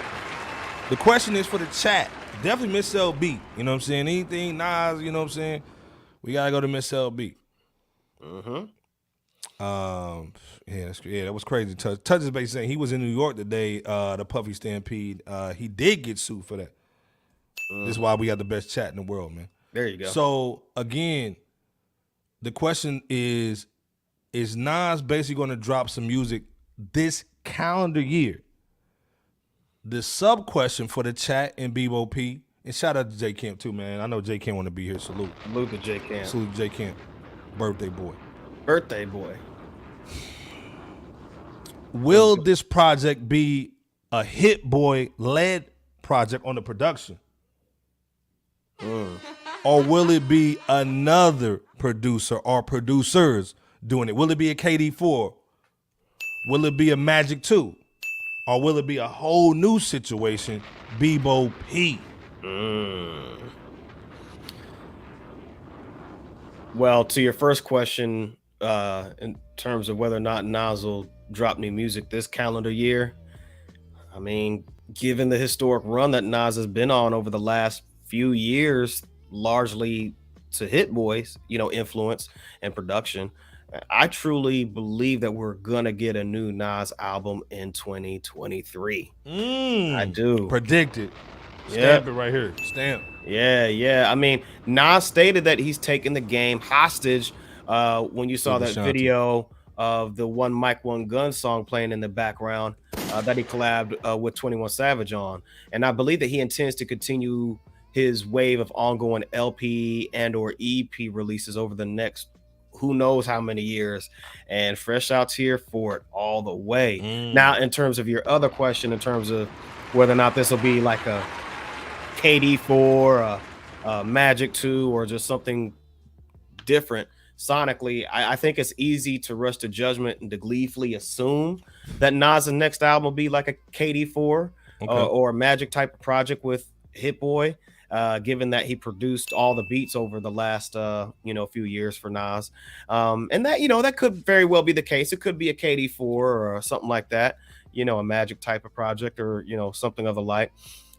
the question is for the chat. Definitely Miss LB. You know what I'm saying? Anything Nas, you know what I'm saying? We gotta go to Miss LB. That was crazy. Touch is basically saying he was in New York today, the Puffy Stampede. He did get sued for that. This is why we got the best chat in the world, man. There you go. So again, the question is Nas basically gonna drop some music this calendar year? The sub question for the chat and Bebo P, and shout out to J Camp too, man. I know J Camp want to be here. Salute. Salute to J Camp. Salute to J Camp. Birthday boy. Birthday boy. Will this project be a Hit Boy led project on the production? Or will it be another producer or producers doing it? Will it be a KD4? Will it be a Magic 2? Or will it be a whole new situation, Bebo P? Well, to your first question, in terms of whether or not Nas will drop new music this calendar year, I mean, given the historic run that Nas has been on over the last few years, largely to Hit Boys, influence and production, I truly believe that we're gonna get a new Nas album in 2023. I do. Predicted. Stamp it right here. Stamp. Yeah. I mean, Nas stated that he's taking the game hostage when you saw that Ashanti. video of the One Mic, One Gun song playing in the background that he collabed with 21 Savage on. And I believe that he intends to continue his wave of ongoing LP and or EP releases over the next who knows how many years, and Fresh Out's here for it all the way. Now, in terms of your other question, in terms of whether or not this will be like a KD4, a Magic 2, or just something different sonically, I think it's easy to rush to judgment and to gleefully assume that Nas' next album will be like a KD4 or a Magic type of project with Hit Boy. Given that he produced all the beats over the last few years for Nas, and that could very well be the case. It could be a KD4 or something like that, a Magic type of project or something of the like.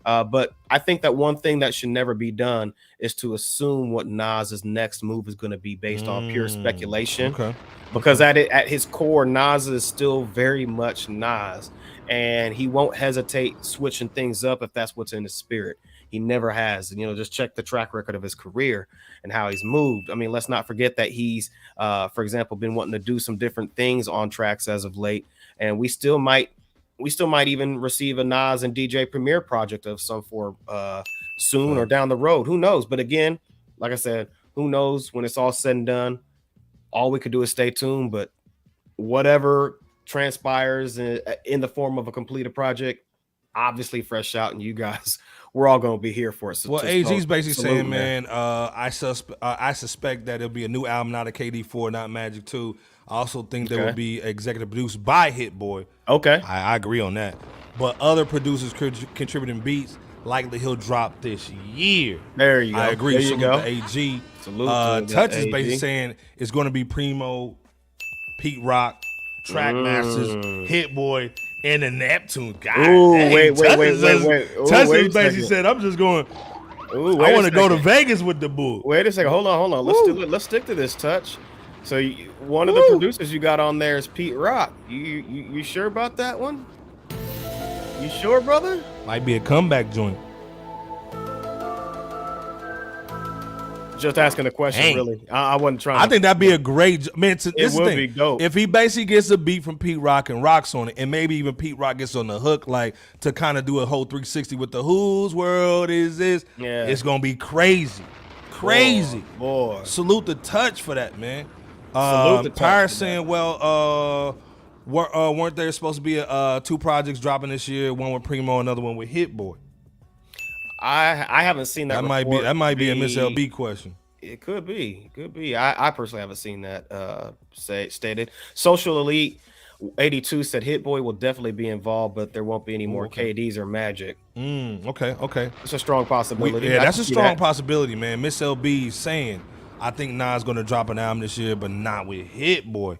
But I think that one thing that should never be done is to assume what Nas's next move is going to be based on pure speculation. Okay. Because at his core, Nas is still very much Nas, and he won't hesitate switching things up if that's what's in his spirit. He never has. You know, just check the track record of his career and how he's moved. I mean, let's not forget that he's, for example, been wanting to do some different things on tracks as of late, and we still might even receive a Nas and DJ Premier project of some form soon or down the road. Who knows? But again, like I said, who knows when it's all said and done? All we could do is stay tuned. But whatever transpires in the form of a completed project, obviously Fresh Out and you guys, we're all going to be here for it. So well, AG's basically saying, man, I suspect that it'll be a new album, not a KD4, not Magic 2. I also think there will be executive produced by Hit Boy. Okay. I agree on that. But other producers contributing beats, likely he'll drop this year. There you go. I agree. There you go. To AG. Salute to Touch is AG. basically saying it's going to be Primo, Pete Rock, Trackmasters, Hit Boy, and the Neptune. God Ooh, dang, wait. Ooh, Touch wait a basically second. said, I'm just going, Ooh, I want to go to Vegas with the bull. Wait a second. Hold on. Let's stick to this, Touch. So one of the producers you got on there is Pete Rock. You sure about that one? You sure, brother? Might be a comeback joint. Just asking a question, Dang. really. I wasn't trying. I think that'd be a great man. It would be dope if he basically gets a beat from Pete Rock and rocks on it, and maybe even Pete Rock gets on the hook, like to kind of do a whole 360 with the whose world is this? Yeah, it's gonna be crazy. Boy. Salute the Touch for that, man. Salute the Touch. Pyre saying, well, weren't there supposed to be two projects dropping this year? One with Primo, another one with Hit Boy. I haven't seen that. That might be a Miss LB question. It could be. I personally haven't seen that stated. Social Elite 82 said Hit Boy will definitely be involved, but there won't be any more KDs or Magic. Okay. It's a strong possibility. That's a strong possibility, man. Miss LB saying, I think Nas gonna drop an album this year, but not with Hit Boy.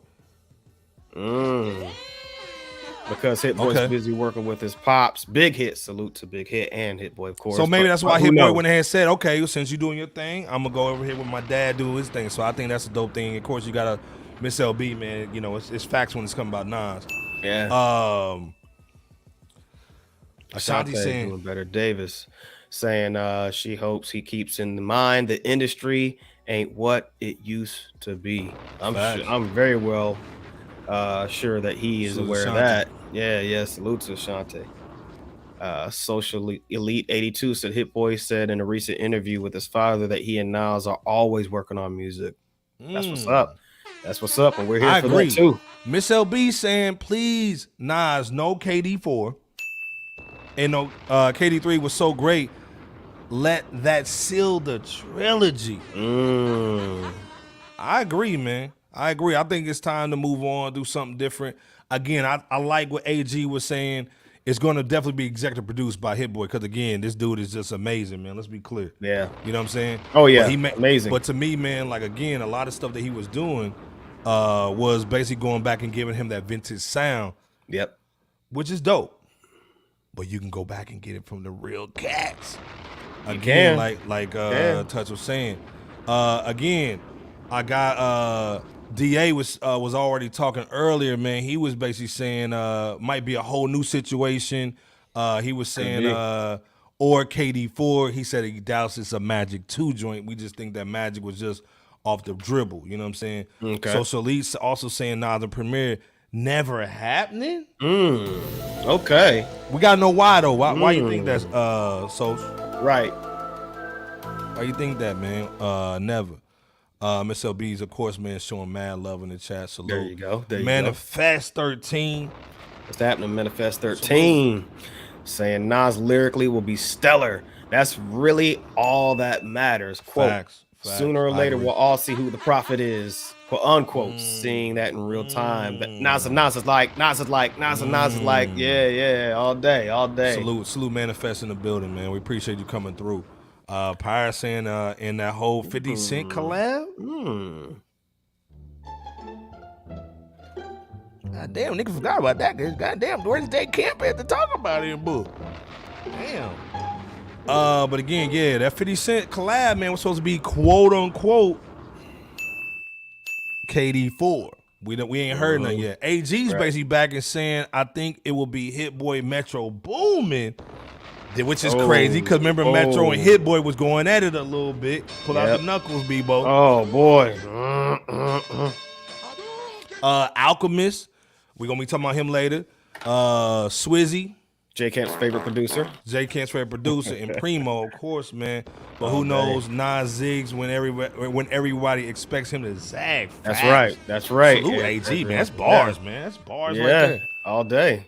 Because Hit Boy's busy working with his pops. Big Hit, salute to Big Hit and Hit Boy, of course. So maybe that's why Hit Boy went ahead and said, okay, since you're doing your thing, I'm gonna go over here with my dad doing his thing. So I think that's a dope thing. Of course, you gotta Miss LB, man. You know, it's facts when it's coming about Nas. Yeah. Ashanti saying doing better. Davis saying she hopes he keeps in mind the industry ain't what it used to be. I'm very well sure that he is aware of that. Yeah, salute to Ashanti. Social Elite 82 said Hit Boy said in a recent interview with his father that he and Nas are always working on music. That's what's up. That's what's up, and we're here for that too. Miss LB saying, please, Nas, no KD4 and no KD3 was so great. Let that seal the trilogy. I agree, man. I agree. I think it's time to move on, do something different. Again, I like what AG was saying. It's going to definitely be executive produced by Hit Boy because, again, this dude is just amazing, man. Let's be clear. Yeah. You know what I'm saying? Oh, yeah. Amazing. But to me, man, like, again, a lot of stuff that he was doing was basically going back and giving him that vintage sound. Yep. Which is dope. But you can go back and get it from the real cats. Again, like Touch was saying. Again, I got DA was already talking earlier, man. He was basically saying might be a whole new situation. He was saying or KD4. He said he doubts it's a Magic 2 joint. We just think that Magic was just off the dribble. You know what I'm saying? Okay. So Salid's also saying Nas and Premier never happening. Okay. We gotta know why though. Why you think that's so? Right. Why you think that, man? Never. Miss LB's, of course, man, showing mad love in the chat. Salute. There you go. Manifest 13. What's happening? Manifest 13. Saying Nas lyrically will be stellar. That's really all that matters. Quote. Facts. Sooner or later, we'll all see who the prophet is. Quote unquote. Seeing that in real time. That Nas is like, yeah, all day. Salute, Manifest in the building, man. We appreciate you coming through. Pyre saying in that whole 50 Cent collab. God damn, nigga forgot about that. God damn, where's Day Camp at to talk about it in book? Damn. But again, yeah, that 50 Cent collab, man, was supposed to be quote unquote KD4. We ain't heard nothing yet. AG's basically back and saying, I think it will be Hit Boy Metro Boomin', which is crazy because remember Metro and Hit Boy was going at it a little bit. Pull out the knuckles, Bebo. Oh boy. Alchemist, we're gonna be talking about him later. Swizzy, J Camp's favorite producer. J Camp's favorite producer, and Primo, of course, man. But who knows? Nas zigs when everybody expects him to zag. That's fast. right. That's right. Salute AG, man. That's bars, man. That's bars right there. All day.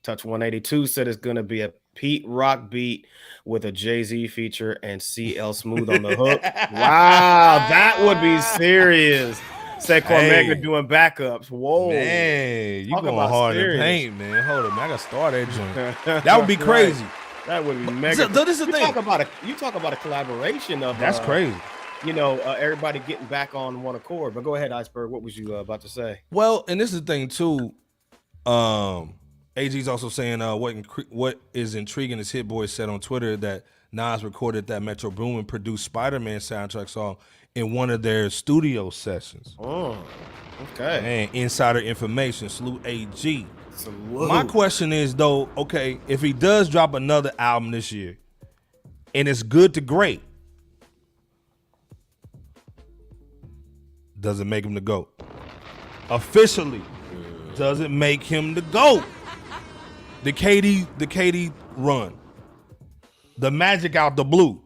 Touch 182 said it's gonna be a Pete Rock beat with a Jay-Z feature and CL Smooth on the hook. Wow, that would be serious. Said Cormega doing backups. Whoa, man, you talk going about hard serious. in paint, man. Hold up, man. I gotta start that joint. That would be crazy. That would be mega. So this is the thing. You talk about a collaboration of That's crazy. You know, everybody getting back on one accord. But go ahead, Iceberg. What was you about to say? Well, and this is the thing too. AG's also saying what is intriguing is Hit Boy said on Twitter that Nas recorded that Metro Boomin produced Spider-Man soundtrack song in one of their studio sessions. Oh, okay. Man, insider information. Salute AG. Salute. My question is though, okay, if he does drop another album this year and it's good to great, does it make him the GOAT? Officially, does it make him the GOAT? The KD run. The magic out the blue.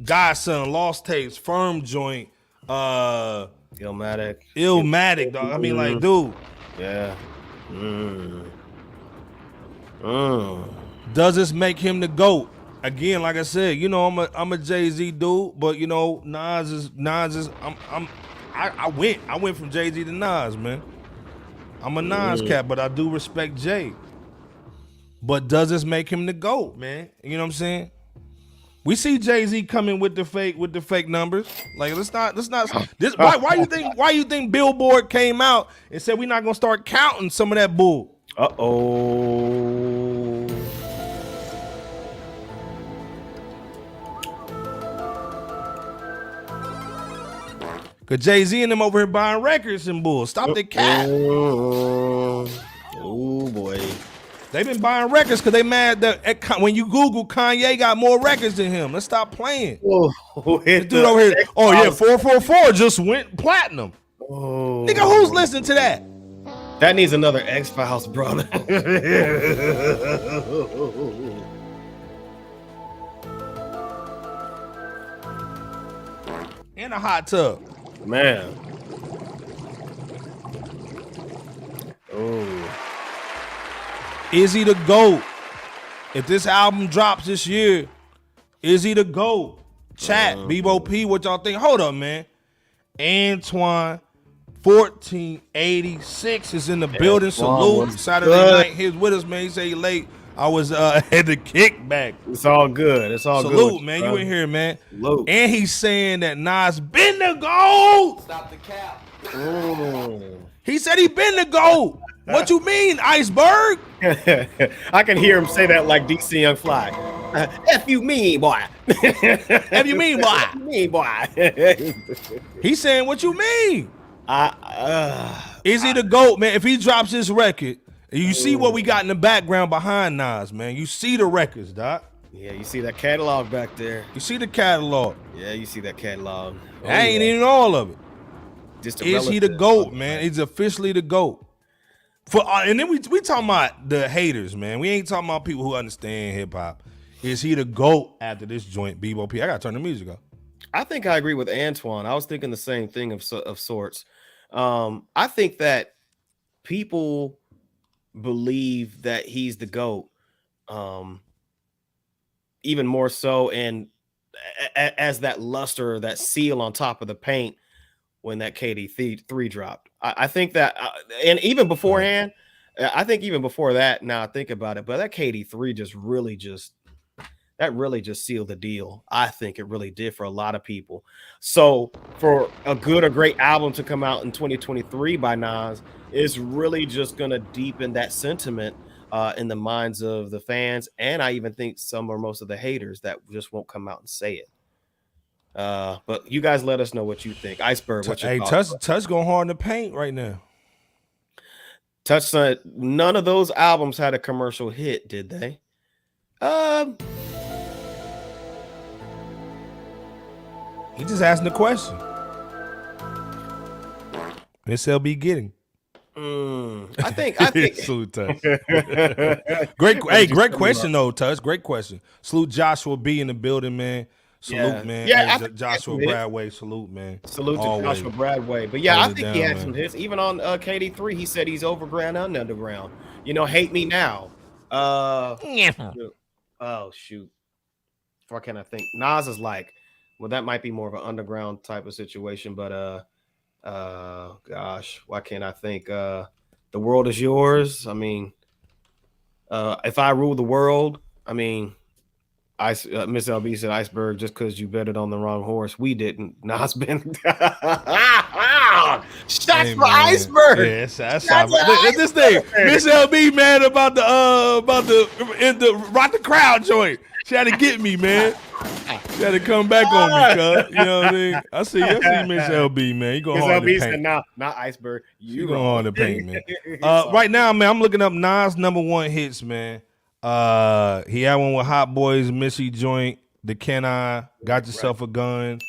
Godson, Lost Tapes, Firm Joint, Illmatic, dog. I mean, like, dude. Yeah. Does this make him the GOAT? Again, like I said, you know, I'm a Jay-Z dude, but you know, Nas is I went from Jay-Z to Nas, man. I'm a Nas cat, but I do respect Jay. But does this make him the GOAT, man? You know what I'm saying? We see Jay-Z coming with the fake numbers. Like let's not this why you think Billboard came out and said we're not gonna start counting some of that bull? Uh-oh. Cause Jay-Z and them over here buying records and bull. Stop the cap. Oh boy. They've been buying records because they mad that when you Google Kanye got more records than him. Let's stop playing. This dude over here. Oh yeah, 444 just went platinum. Oh. Nigga, who's listening to that? That needs another X-Files, brother. In a hot tub. Man. Oh. Is he the GOAT? If this album drops this year, is he the GOAT? Chat, Bebo P, what y'all think? Hold up, man. Antoine 1486 is in the building. Salute. Saturday night. He's with us, man. He say he late. I was at the kickback. It's all good. It's all good. Salute, man. You in here, man. Salute. And he's saying that Nas been the GOAT. Stop the cap. He said he been the GOAT. What you mean, Iceberg? I can hear him say that like DC Young Fly. F you mean, boy. F you mean, boy. F you mean, boy. He's saying, what you mean? Is he the GOAT, man? If he drops this record, you see what we got in the background behind Nas, man. You see the records, Doc. Yeah, you see that catalog back there. You see the catalog. Yeah, you see that catalog. I ain't even all of it. Is he the GOAT, man? He's officially the GOAT. And then we talking about the haters, man. We ain't talking about people who understand hip hop. Is he the GOAT after this joint, Bebo P? I gotta turn the music up. I think I agree with Antoine. I was thinking the same thing of sorts. I think that people believe that he's the GOAT, even more so, and as that luster, that seal on top of the paint when that KD3 dropped. I think that, and even beforehand, I think even before that, now I think about it, but that KD3 really just sealed the deal. I think it really did for a lot of people. So for a good or great album to come out in 2023 by Nas, it's really just going to deepen that sentiment in the minds of the fans, and I even think some or most of the haters that just won't come out and say it. But you guys let us know what you think. Iceberg, what's your thoughts? Touch going hard in the paint right now. Touch said none of those albums had a commercial hit, did they? He just asking the question. Miss LB getting. I think Salute Touch. Great question though, Touch. Great question. Salute Joshua B in the building, man. Salute, man. Yeah, Joshua Bradway. Salute, man. Salute to Joshua Bradway. But yeah, I think he had some hits. Even on KD3, he said he's overground and underground. You know, Hate Me Now. Oh shoot. Why can't I think? Nas is like, well, that might be more of an underground type of situation, but gosh, why can't I think? The World Is Yours. I mean, If I Rule the World. I mean, Miss LB said Iceberg just because you betted on the wrong horse. We didn't. Nas been shots for Iceberg. Yeah, that's this thing. Miss LB mad about the rock the crowd joint. She had to get me, man. She had to come back on me, cuz. You know what I mean? I see Miss LB, man. You go hard in the paint. Said, not Iceberg. You go hard in the paint, man. Right now, man, I'm looking up Nas' #1 hits, man. He had one with Hot Boys, Missy Joint, The Can I, Got Yourself a Gun,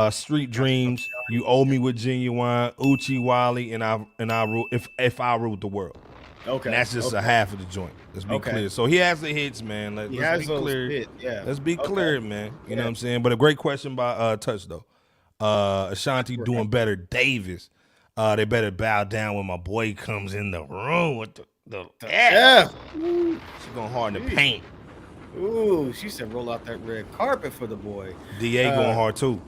Street Dreams, You Owe Me with Genuine, Uchi Wally, and I rule if I Ruled the World. Okay, and that's just a half of the joint. Let's be clear. So he has the hits, man. Let's be clear. Let's be clear, man. You know what I'm saying? But a great question by Touch though. Ashanti doing better. Davis. They better bow down when my boy comes in the room with the She's going hard in the paint. Ooh, she said roll out that red carpet for the boy. DA going hard too.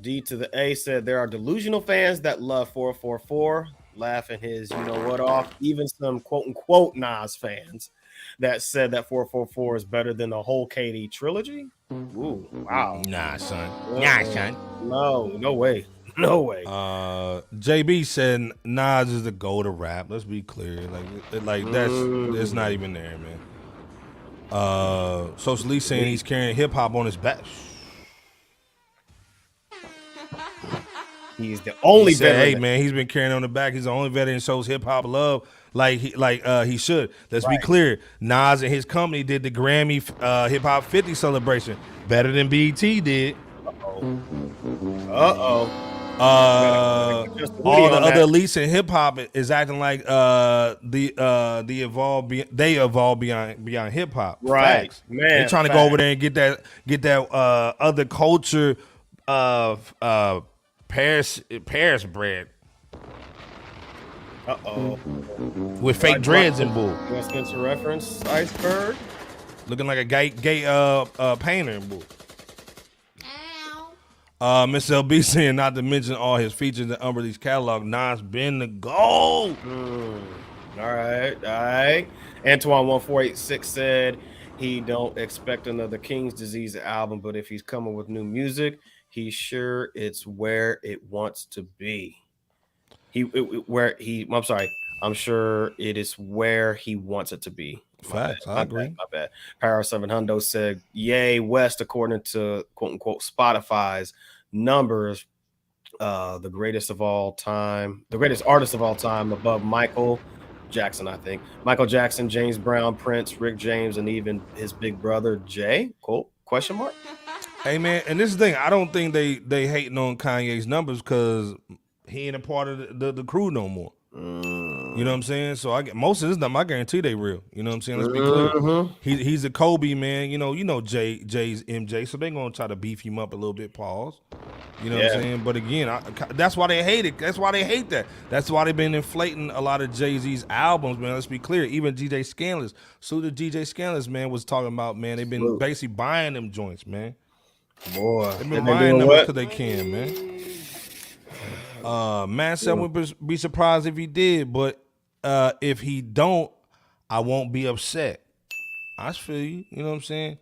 D to the A said there are delusional fans that love 444, laughing his you know what off. Even some quote unquote Nas fans that said that 444 is better than the whole KD trilogy. Ooh, wow. Nah, son. No way. No way. JB said Nas is the goat of rap. Let's be clear. Like that's not even there, man. Social Lee saying he's carrying hip hop on his back. He's the only veteran. Hey man, he's been carrying on the back. He's the only veteran that shows hip hop love like he should. Let's be clear. Nas and his company did the Grammy Hip Hop 50 celebration better than BET did. All the other elites in hip hop is acting like they evolve beyond hip hop. Right, Facts. man. They're trying to go over there and get that other culture of Paris bread. With fake dreads and bull. You want Spencer reference Iceberg? Looking like a gay painter and bull. Miss LB saying not to mention all his features in Umberlee's catalog. Nas been the gold. All right. Antoine 1486 said he don't expect another King's Disease album, but if he's coming with new music, he's sure it's where it wants to be. I'm sure it is where he wants it to be. Facts, I agree. My bad. Power 700 said, "Yay, West," according to quote unquote Spotify's numbers, the greatest artist of all time, above Michael Jackson, I think. Michael Jackson, James Brown, Prince, Rick James, and even his big brother Jay. Cool. Question mark. Hey man, and this is the thing. I don't think they hating on Kanye's numbers because he ain't a part of the crew no more. You know what I'm saying? So I get most of this stuff. I guarantee they real. You know what I'm saying? Let's be clear. He's a Kobe, man. You know Jay's MJ, so they gonna try to beef him up a little bit. Pause. You know what I'm saying? But again, that's why they hate it. That's why they hate that. That's why they've been inflating a lot of Jay-Z's albums, man. Let's be clear. Even DJ Scandalous, so the DJ Scandalous man was talking about, man. They've been basically buying them joints, man. Boy, they've been buying them because they can, man. Man said would be surprised if he did, but if he don't, I won't be upset. I feel you. You know what I'm saying?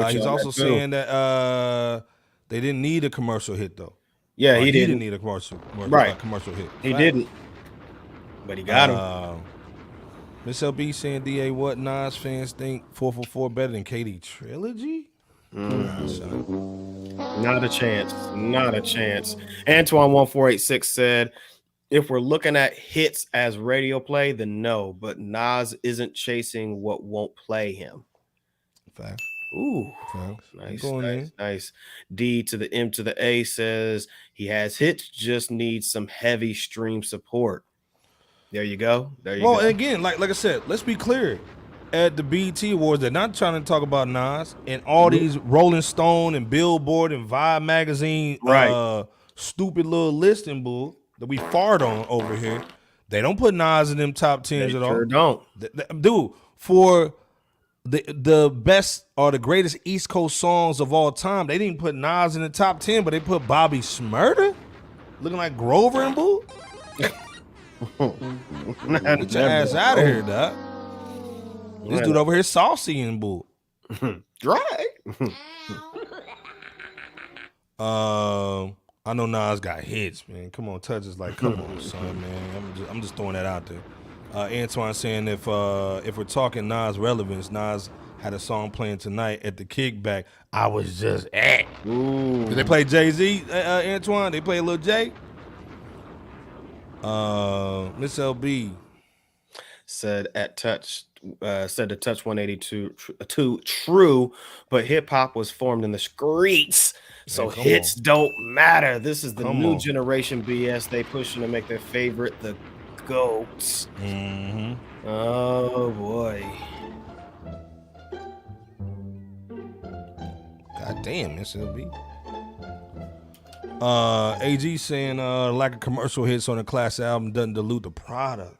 He's also saying that they didn't need a commercial hit though. Yeah, he didn't need a commercial hit. He didn't, but he got him. Miss LB saying, DA, what Nas fans think 444 better than KD Trilogy? Nah, son. Not a chance. Not a chance. Antoine1486 said, if we're looking at hits as radio play, then no, but Nas isn't chasing what won't play him. Facts. Ooh, Facts. Nice. D to the M to the A says he has hits, just needs some heavy stream support. There you go. Well, and again, like I said, let's be clear. At the BET Awards, they're not trying to talk about Nas and all these Rolling Stone and Billboard and Vibe magazine, stupid little listing bull that we fart on over here. They don't put Nas in them top 10s at all. Sure don't. Dude, for the best or the greatest East Coast songs of all time, they didn't put Nas in the top 10, but they put Bobby Shmurda looking like Grover and bull. Get your ass out of here, dog. This dude over here saucy and bull. Dry. I know Nas got hits, man. Come on, touch is like, come on, son, man. I'm just throwing that out there. Antoine saying if we're talking Nas relevance, Nas had a song playing tonight at the Kickback. I was just at. Ooh. Did they play Jay-Z, Antoine? They play Lil J? Miss LB said to touch 182 true, but hip hop was formed in the streets, so hits don't matter. This is the new generation BS they pushing to make their favorite the GOATs. Oh boy. God damn, Miss LB. AG saying lack of commercial hits on a classic album doesn't dilute the product.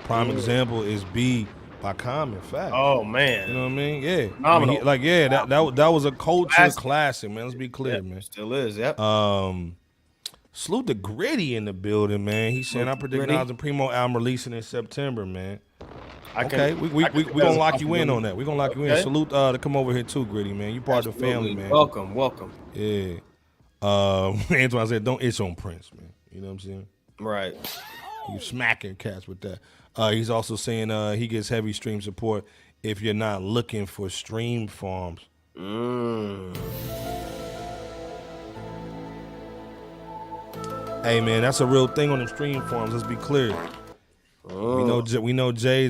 Prime example is B by Common. Fact. Oh man, you know what I mean? Yeah, phenomenal. That was a culture classic, man. Let's be clear, man. Still is. Yep. Salute the Gritty in the building, man. He's saying I predict Nas and Primo album releasing in September, man. We gonna lock you in on that. We gonna lock you in. Salute to come over here too, Gritty, man. You part of the family, man. Welcome. Yeah. Antoine said, don't itch on Prince, man. You know what I'm saying? Right. You smacking cats with that. He's also saying he gets heavy stream support if you're not looking for stream farms. Hey man, that's a real thing on them stream farms. Let's be clear. We know Jay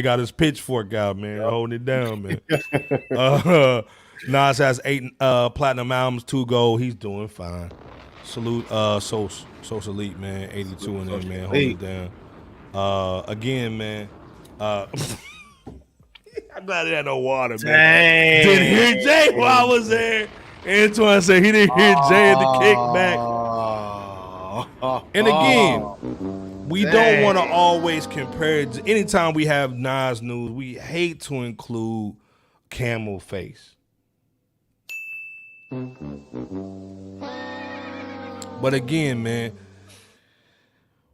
got his pitchfork out, man, holding it down, man. Nas has 8 platinum albums, 2 gold. He's doing fine. Salute Social Elite, man. 82 in there, man. Hold it down. Again, man. I'm glad he had no water, man. Didn't hear Jay while I was there. Antoine said he didn't hear Jay at the kickback. And again, we don't want to always compare. Anytime we have Nas news, we hate to include Camel Face. But again, man,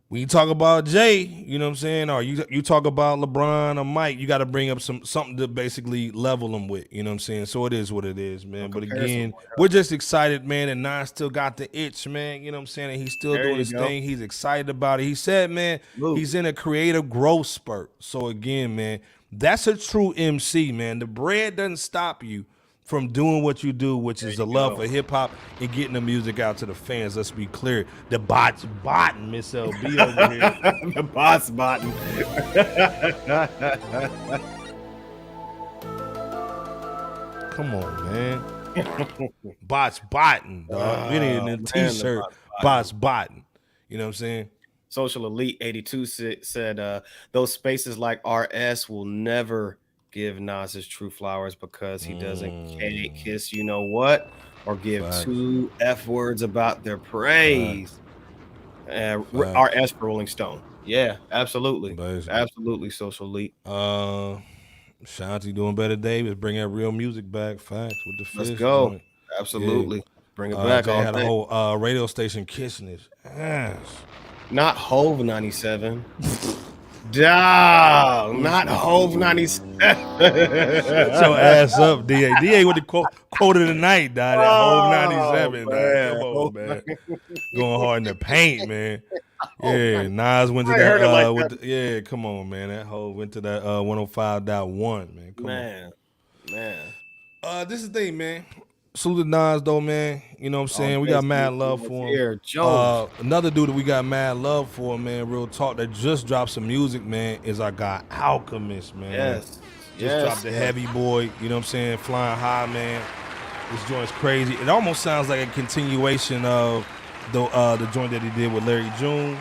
when you talk about Jay, you know what I'm saying, or you talk about LeBron or Mike, you got to bring up something to basically level them with, you know what I'm saying? So it is what it is, man. But again, we're just excited, man, and Nas still got the itch, man, you know what I'm saying? And he's still doing his thing. He's excited about it. He said, man, he's in a creative growth spurt. So again, man, that's a true MC, man. The bread doesn't stop you from doing what you do, which is the love for hip-hop and getting the music out to the fans. Let's be clear. The bot's botting, Miss LB over here. The bot's botting. Come on, man. Bot's botting, dog. We need a t-shirt. Bot's botting. You know what I'm saying? Social Elite 82 said those spaces like RS will never give Nas his true flowers because he doesn't kiss you know what or give 2 F words about their praise. RS for Rolling Stone. Yeah, absolutely. Absolutely, Social Elite. Shanti doing better, Davis. Bring that real music back. Facts with the fish. Let's go. Joint. Absolutely. Yeah. Bring it back. They had a whole radio station kissing his ass. Not Hove 97. Dog, not Hove 97. Shut your ass up, DA. DA with the quote of the night, dog. That Hove 97, dog. Come on, man. Going hard in the paint, man. Yeah, Nas went to I that. heard it like that. Yeah, come on, man. That Hove went to that 105.1, man. Come on. Man. This is the thing, man. Salute to Nas, though, man. You know what I'm saying? We got mad love for him. Here, Jones. Another dude that we got mad love for, man, real talk, that just dropped some music, man, is our guy Alchemist, man. Yes. Just dropped the Heavy Boy, you know what I'm saying? Flying High, man. This joint's crazy. It almost sounds like a continuation of the joint that he did with Larry June.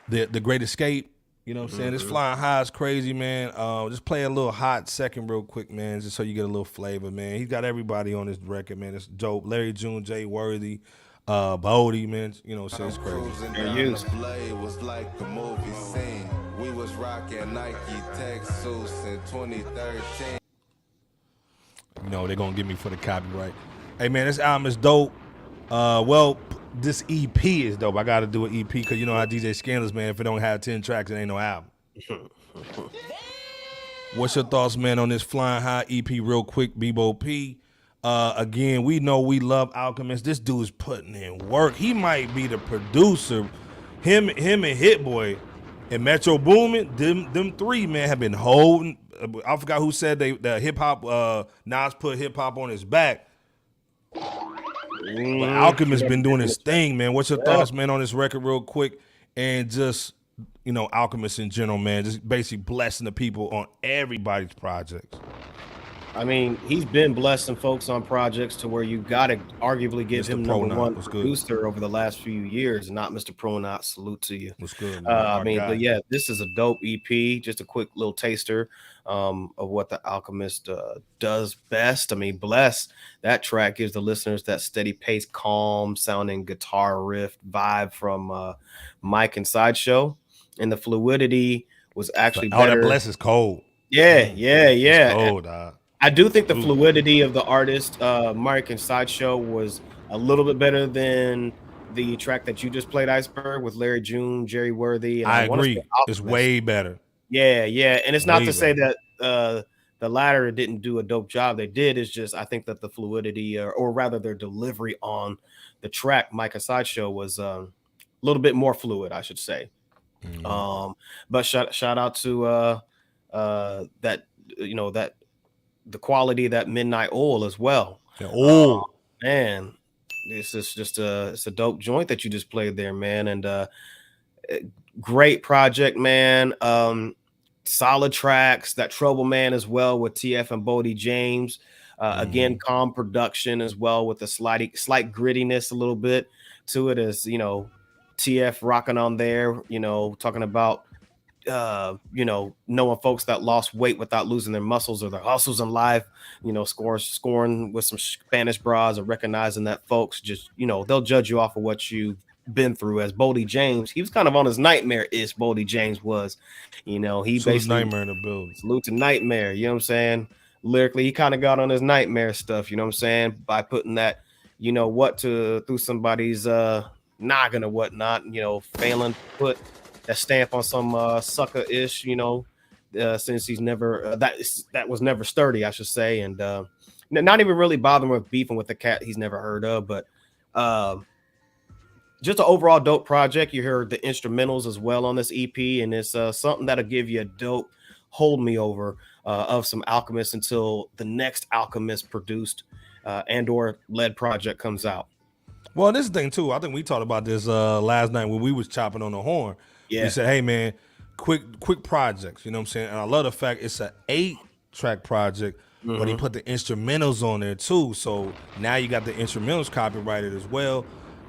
The Great Escape. You know what I'm saying? This Flying High is crazy, man. Just play a little hot second real quick, man, just so you get a little flavor, man. He's got everybody on this record, man. It's dope. Larry June, Jay Worthy, Bodie, man. You know what I'm saying? It's crazy. It was like a movie scene. We was rocking Nike tech suits in 2013. You know, they're going to get me for the copyright. Hey, man, this album is dope. Well, this EP is dope. I got to do an EP because you know how DJ Scandalous, man, if it don't have 10 tracks, it ain't no album. What's your thoughts, man, on this Flying High EP real quick, Bebo P? Again, we know we love Alchemist. This dude's putting in work. He might be the producer. Him and Hit Boy and Metro Boomin, them three, man, have been holding. I forgot who said the hip hop, Nas put hip hop on his back. But Alchemist been doing his thing, man. What's your thoughts, man, on this record real quick? And just, you know, Alchemist in general, man, just basically blessing the people on everybody's projects. I mean, he's been blessing folks on projects to where you got to arguably give him number one producer over the last few years, not Mr. Pronot. Salute to you. What's good, man? I mean, but yeah, this is a dope EP. Just a quick little taster of what the Alchemist does best. I mean, Bless, that track gives the listeners that steady pace, calm sounding guitar riff vibe from Mike and Sideshow. And the fluidity was actually better. That Bless is cold. Yeah. It's cold, dog. I do think the fluidity of the artist, Mike and Sideshow, was a little bit better than the track that you just played, Iceberg, with Larry June, Jerry Worthy. And I agree. It's way better. Yeah. And it's not to say that the latter didn't do a dope job. They did. It's just I think that the fluidity, or rather their delivery on the track, Mike and Sideshow, was a little bit more fluid, I should say. But shout out to that, you know, that the quality of that Midnight Oil as well. Man, this is just it's a dope joint that you just played there, man. And great project, man. Solid tracks. That Trouble Man as well with TF and Bodie James. Again, calm production as well with a slight grittiness a little bit to it, as you know, TF rocking on there, you know, talking about you know, knowing folks that lost weight without losing their muscles or their hustles in life, you know, scoring with some Spanish bras, or recognizing that folks just, you know, they'll judge you off of what you've been through. As Bodie James, he was kind of on his nightmare-ish. Bodie James was, you know, he basically Nightmare in the building. Salute to Nightmare, you know what I'm saying? Lyrically, he kind of got on his nightmare stuff, you know what I'm saying, by putting that, you know, what through somebody's noggin or whatnot, you know, failing to put that stamp on some sucker-ish, you know, since he's never that was never sturdy, I should say, and not even really bothering with beefing with the cat he's never heard of, but just an overall dope project. You heard the instrumentals as well on this EP, and it's something that'll give you a dope hold me over of some Alchemist until the next Alchemist produced and or led project comes out. Well, this thing too, I think we talked about this last night when we was chopping on the horn. Yeah. We said, hey man, quick projects, you know what I'm saying? And I love the fact it's an 8-track project, but he put the instrumentals on there too. So now you got the instrumentals copyrighted as well.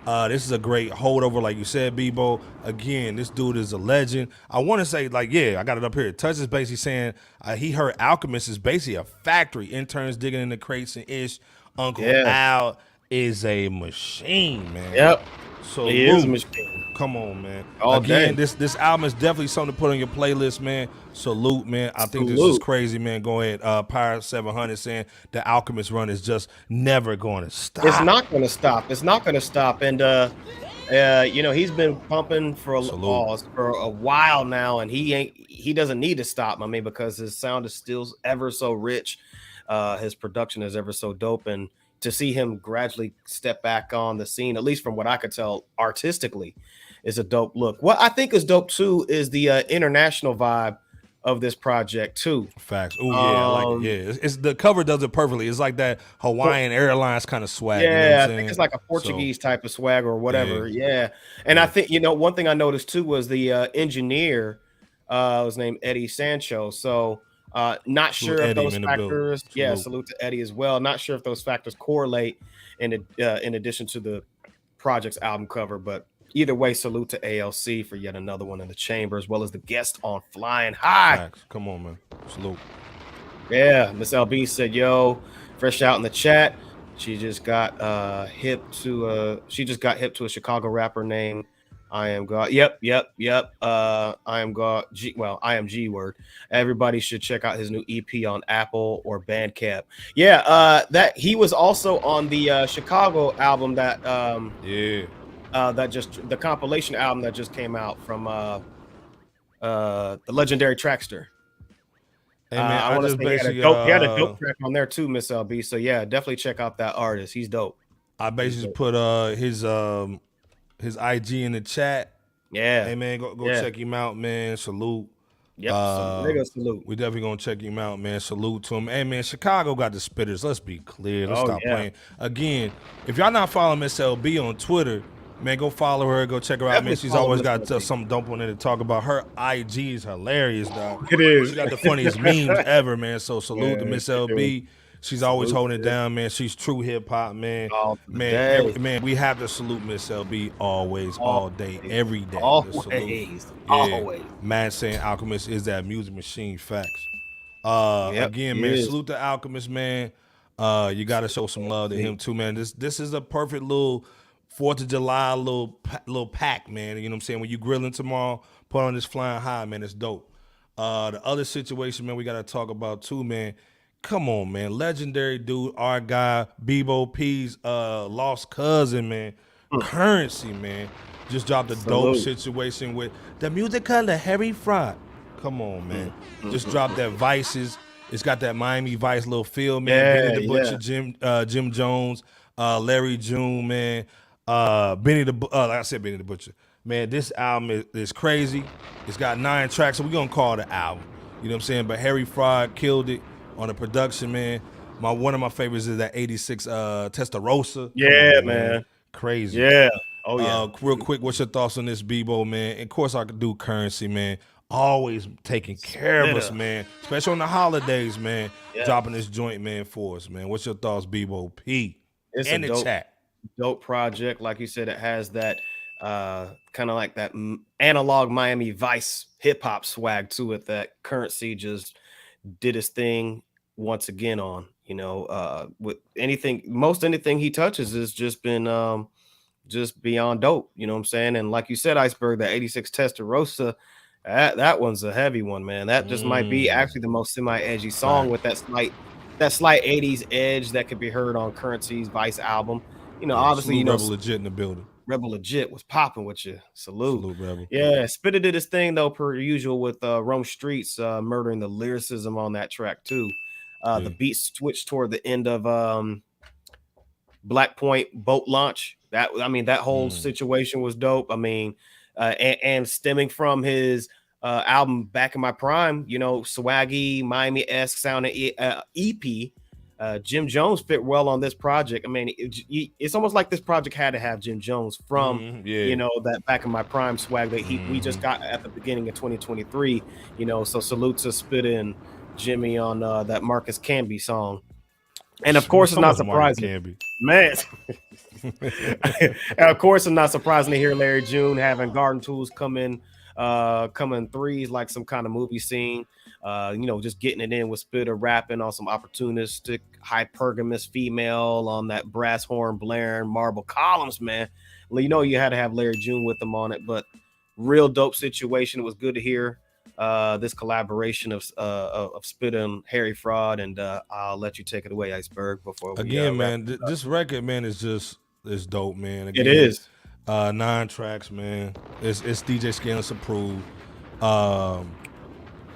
This is a great holdover, like you said, Bebo. Again, this dude is a legend. I want to say, like, yeah, I got it up here. Touch is basically saying he heard Alchemist is basically a factory. Interns digging in the crates and ish. Uncle Al is a machine, man. Yep. So he is a machine. Come on, man. Again, this album is definitely something to put on your playlist, man. Salute, man. I think this is crazy, man. Go ahead. Pirate 700 saying the Alchemist run is just never going to stop. It's not going to stop. It's not going to stop. And You know, he's been pumping for Salute. for a while now, and he doesn't need to stop. I mean, because his sound is still ever so rich, his production is ever so dope, and to see him gradually step back on the scene, at least from what I could tell artistically, is a dope look. What I think is dope too is the international vibe of this project too. Facts. Oh yeah, I like it. Yeah, it's the cover does it perfectly. It's like that Hawaiian Airlines kind of swag. You know what I'm Yeah, I think saying? it's like a So Portuguese type of swag or whatever. yeah, Yeah. And I yeah. think, you know, one thing I noticed too was the engineer was named Eddie Sancho. So not Salute sure if Eddie those in the building. factors, yeah, Salute. salute to Eddie as well. Not sure if those factors correlate in addition to the project's album cover, but either way, salute to ALC for yet another one in the chamber, as well as the guest on Flying High. Facts. Come on, man. Salute. Yeah, Miss LB said, "Yo, fresh out in the chat. She just got hip to a Chicago rapper named I Am God. Yep. I Am God. I Am G Word. Everybody should check out his new EP on Apple or Bandcamp. Yeah, that he was also on the Chicago album that that just the compilation album that just came out from the legendary Trackster. Hey man, I I want to just say basically he had a dope track on there too, Miss LB. So yeah, definitely check out that artist. He's dope. I basically put his IG in the chat. Yeah. Hey man, go Yeah. check him out, man. Salute. Yep. Nigga salute. We definitely gonna check him out, man. Salute to him. Hey man, Chicago got the spitters. Let's be clear. Let's stop playing. Again, if y'all not following Miss LB on Twitter, man, go follow her. Go check her out, Definitely man. She's follow always Miss got LB. something dope on there to talk about. Her IG is hilarious, dog. It is. She got the funniest memes ever, man. So salute to Man, Miss she do. LB. She's always Salute, holding it down, man. She's true hip hop, man. All Man, day. man, we have to salute Miss LB always, all day, every day. Just salute. Always. Yeah. Always. Man saying Alchemist is that music machine. Facts. Yep, Again, he man, is. salute to Alchemist, man. You gotta show some love to him too, man. This is a perfect little 4th of July little pack, man. You know what I'm saying? When you grilling tomorrow, put on this Flying High, man. It's dope. The other situation, man, we gotta talk about too, man. Come on, man. Legendary dude, our guy, Bebo P's lost cousin, man. Currency, man. Just dropped a dope situation with the music color Harry Fraud. Come on, man. Just dropped that Vices. It's got that Miami Vice little feel, man. Yeah, Benny the Butcher, Jim Jones, Larry June, man. Like I said, Benny the Butcher. Man, this album is crazy. It's got 9 tracks, so we're gonna call it an album. You know what I'm saying? But Harry Fraud killed it on the production, man. One of my favorites is that 86 Testarossa. Yeah, Come on, man. Crazy. Yeah. Oh yeah. Real quick, what's your thoughts on this, Bebo, man? And of course, I could do Currency, man. Always taking care of us, man. Especially on the holidays, man. Yeah. Dropping this joint, man, for us, man. What's your thoughts, Bebo P? It's in a the chat. dope project. Like you said, it has that kind of like that analog Miami Vice hip hop swag to it that Currency just did his thing once again on. You know, with most anything he touches has just been just beyond dope. You know what I'm saying? And like you said, Iceberg, that 86 Testarossa, that one's a heavy one, man. That just might be actually the most semi-edgy song with that slight 80s edge that could be heard on Currency's Vice album. You know, obviously, you know, Rebel Legit in the building. Rebel Legit was popping with you. Salute Rebel. Yeah, Spitta did his thing though, per usual, with Rome Streets murdering the lyricism on that track too. The beat switched toward the end of Black Point boat launch. That whole situation was dope. I mean, and stemming from his album Back in My Prime, you know, swaggy Miami-esque sounding EP. Jim Jones fit well on this project. I mean, it's almost like this project had to have Jim Jones from, you know, that Back in My Prime swag that we just got at the beginning of 2023. You know, so salute to Spitta and Jimmy on that Marcus Camby song. And of course, it's not surprising, man. And of course, it's not surprising to hear Larry June having garden tools come in threes like some kind of movie scene. You know, just getting it in with Spitta rapping on some opportunistic hypergamous female on that brass horn blaring marble columns, man. Well, you know, you had to have Larry June with them on it, but real dope situation. It was good to hear this collaboration of Spitta and Harry Fraud, and I'll let you take it away, Iceberg. Before we man, this record, man, is dope, man. Again, it is. 9 tracks, man. It's DJ Scaleless approved.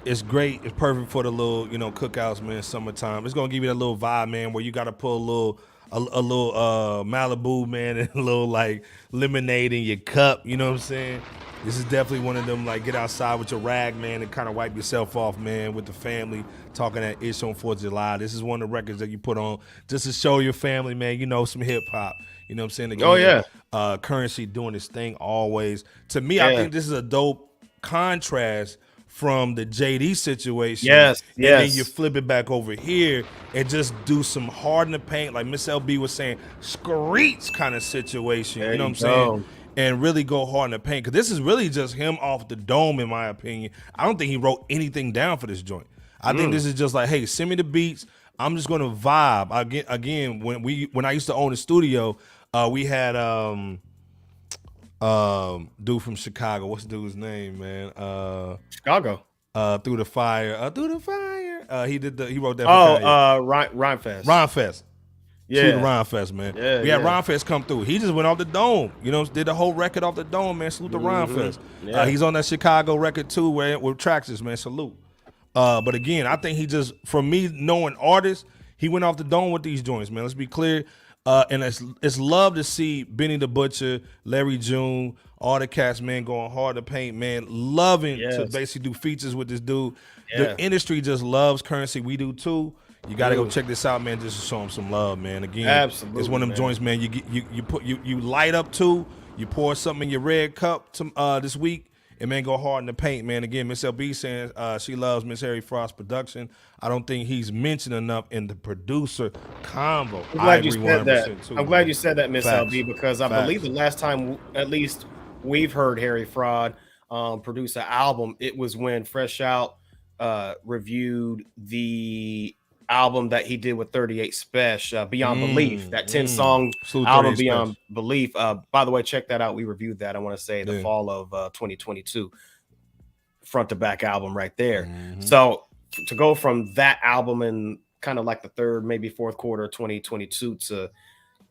It's great. It's perfect for the little, cookouts, man. Summertime. It's gonna give you that little vibe, man, where you gotta put a little Malibu, man, and a little like lemonade in your cup. You know what I'm saying? This is definitely one of them, like, get outside with your rag, man, and kind of wipe yourself off, man, with the family, talking that ish on 4th of July. This is one of the records that you put on just to show your family, man, some hip hop. You know what I'm saying? Again, Oh, yeah. Currency doing his thing always. To me, Yeah. I think this is a dope contrast from the JD situation. Yes, and then yes. you flip it back over here and just do some hard in the paint, like Miss LB was saying, screech kind of situation. There you know you what I'm go. saying? And really go hard in the paint, because this is really just him off the dome, in my opinion. I don't think he wrote anything down for this joint. I think this is just like, hey, send me the beats. I'm just gonna vibe. Again, when I used to own the studio, we had dude from Chicago. What's the dude's name, man? Chicago. Through the fire. Through the fire. He wrote that. Rhyme Fest. Ron Fest. Yeah. Salute to Ron Fest, man. Yeah, we had yeah. Ron Fest come through. He just went off the dome. Did the whole record off the dome, man. Salute to Ron Fest. Yeah. He's on that Chicago record too, with Traxxas, man. Salute. But again, I think he just, from me knowing artists, he went off the dome with these joints, man. Let's be clear. And it's love to see Benny the Butcher, Larry June, all the cats, man, going hard to paint, man. Loving to basically do features with this dude. Yeah. The industry just loves Currency. We do too. You gotta go check this out, man, just to show him some love, man. Again, Absolutely, it's one of them man. joints, man. You light up to. You pour something in your red cup this week, and man, go hard in the paint, man. Again, Miss LB saying she loves Miss Harry Frost production. I don't think he's mentioned enough in the producer convo. I'm glad you said that. Too, I'm glad man. you said that, Miss Facts. LB, because I Facts. believe the last time, at least we've heard Harry Fraud produce an album, it was when Fresh Out reviewed the album that he did with 38 Special, Beyond Belief, that 10-song album Beyond Belief. By the way, check that out. We reviewed that, I want to say, the fall of 2022. Front to back album right there. So to go from that album in kind of like the third, maybe fourth quarter of 2022 to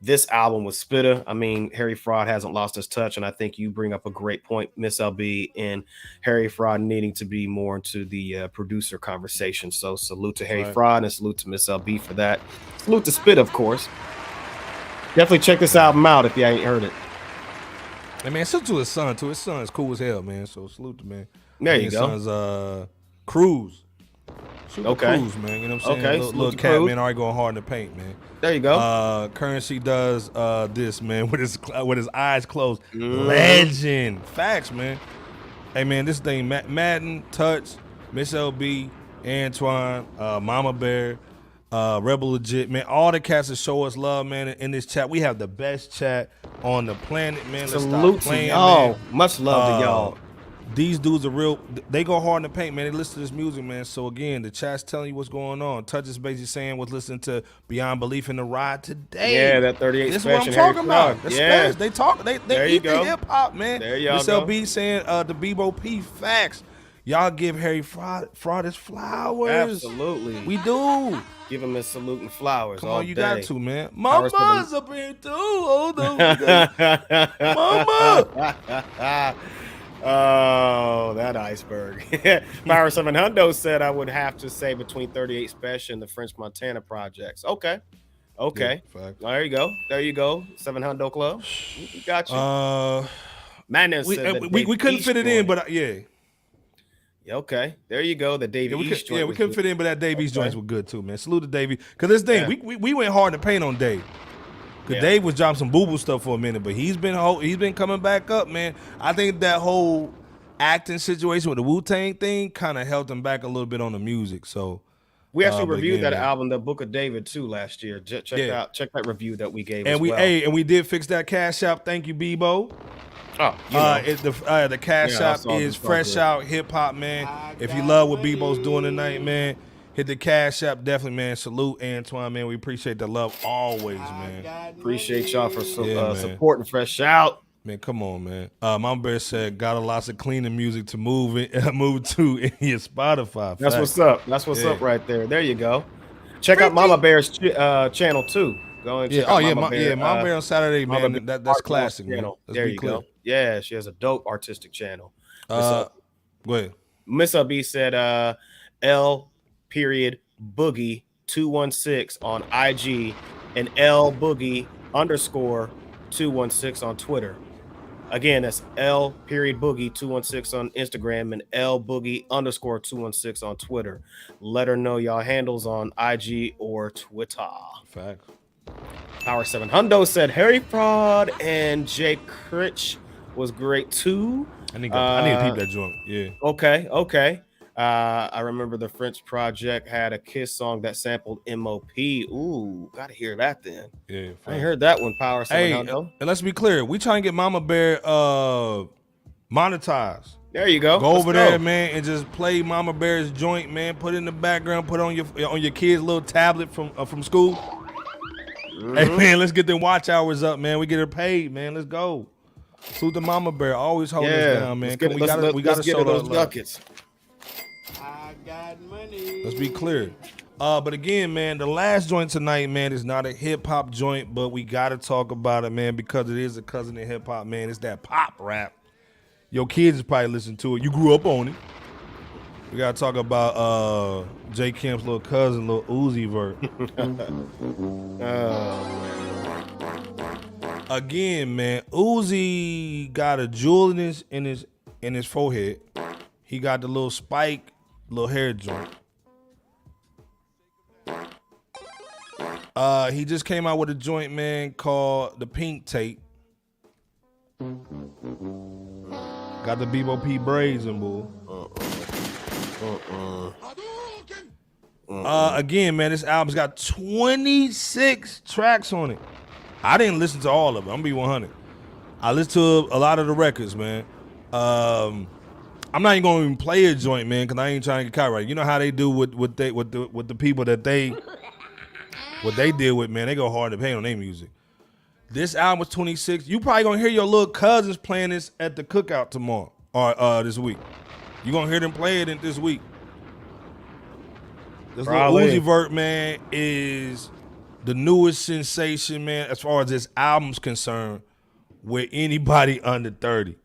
this album with Spitta, I mean, Harry Fraud hasn't lost his touch, and I think you bring up a great point, Miss LB, in Harry Fraud needing to be more into the producer conversation. So salute to Harry Fraud and salute to Miss LB for that. Salute to Spitta, of course. Definitely check this album out if you ain't heard it. And man, salute to his son too. His son is cool as hell, man. So salute to man. There you his go. son's Cruz. Salute to Cruz, man. You know what I'm saying? Okay, Little to cat, Cruz. man, already going hard in the paint, man. There you go. Currency does this, man, with his eyes closed. Legend. Facts, man. Hey, man, this thing, Madden, Touch, Miss LB, Antoine, Mama Bear, Rebel Legit, man. All the cats that show us love, man, in this chat. We have the best chat on the planet, man. Let's Salute stop to playing, y'all. man. Much love to y'all. These dudes are real. They go hard in the paint, man. They listen to this music, man. So again, the chat's telling you what's going on. Touch is basically saying was listening to Beyond Belief in the ride today. Yeah, that 38 This is what I'm Special, Harry talking about. Fraud. That's Yeah. special. They talk. They There you eat the go. hip hop, man. There y'all Miss go. LB saying the Bebo P facts. Y'all give Harry Fraud his flowers. Absolutely. We do. Give him his salute and flowers. Come all on, you day. got to, man. Powers to the- Mama's up here too. Hold on. Mama. Oh, that iceberg. Power 7 Hundo said I would have to say between 38 Special and the French Montana projects. Okay. Yeah, fact. There you go. There you go. 7 Hundo Club. We got you. Madness We said that couldn't Dave fit it East in, joint. but yeah. Yeah, okay. There you go. The Davey East joint we was couldn't good. fit in, but that Dave East joints were good too, man. Salute to Davey. Because this thing, Yeah. we went hard to paint on Dave. Because Yeah. Dave was dropping some boo-boo stuff for a minute, but he's been coming back up, man. I think that whole acting situation with the Wu-Tang thing kind of held him back a little bit on the music. So We actually but reviewed again, that man. album, The Book of David, too, last year. Check that review that we gave. And as we well. we did fix that cash app. Thank you, Bebo. Oh, you know. The cash Yeah, I app saw is this Fresh right Out Hip Hop, man. If you love what Bebo's doing tonight, man, hit the cash app definitely, man. Salute Antoine, man. We appreciate the love always, man. Appreciate y'all for man. supporting Fresh Out. Man, come on, man. Mama Bear said got a lot of cleaning music to move to in your Spotify. That's Facts. what's up. That's what's Yeah. up right there. There you go. Check out Mama Bear's channel too. Go and Yeah. check Oh out yeah. Mama Bear. Mama Bear on Saturday, Mama man. Bear That's Art Lost classic, man. channel. Let's There be you clear. go. Yeah, she has a dope artistic channel. Go ahead. B said L period boogie 216 on IG and L boogie underscore 216 on Twitter. Again, that's L period boogie 216 on Instagram and L boogie underscore 216 on Twitter. Let her know y'all handles on IG or Twitter. Facts. Power 7 Hundo said Harry Fraud and Jay Critch was great too. I need to peep that joint. Yeah. Okay. I remember the French Project had a Kiss song that sampled MOP. Ooh, gotta hear that then. Yeah. I ain't heard that one. Power 7 Hey, Hundo. and let's be clear. We trying to get Mama Bear monetized. There you go. Go over there, man, and just play Mama Bear's joint, man. Put it in the background. Put it on your kid's little tablet from school. Hey, man, let's get them watch hours up, man. We get her paid, man. Let's go. Salute the Mama Bear. Always hold us down, man. We gotta show those love. ducats. I got money. Let's be clear. But again, man, the last joint tonight, man, is not a hip hop joint, but we gotta talk about it, man, because it is a cousin of hip hop, man. It's that pop rap. Your kids is probably listen to it. You grew up on it. We gotta talk about J. Kemp's little cousin, Lil Uzi Vert. Again, man, Uzi got a jewel in his forehead. He got the little spike, little hair joint. He just came out with a joint, man, called the Pink Tape. Got the Bebo P braids and bull. Again, man, this album's got 26 tracks on it. I didn't listen to all of it. I'm gonna be 100. I listened to a lot of the records, man. I'm not even gonna even play a joint, man, because I ain't trying to get copyrighted. You know how they do with the people that what they deal with, man. They go hard to pay on their music. This album was 26. You probably gonna hear your little cousins playing this at the cookout tomorrow or this week. You gonna hear them play it this week. This Lil Uzi Vert, man, is the newest sensation, man, as far as this album's concerned, with anybody under 30.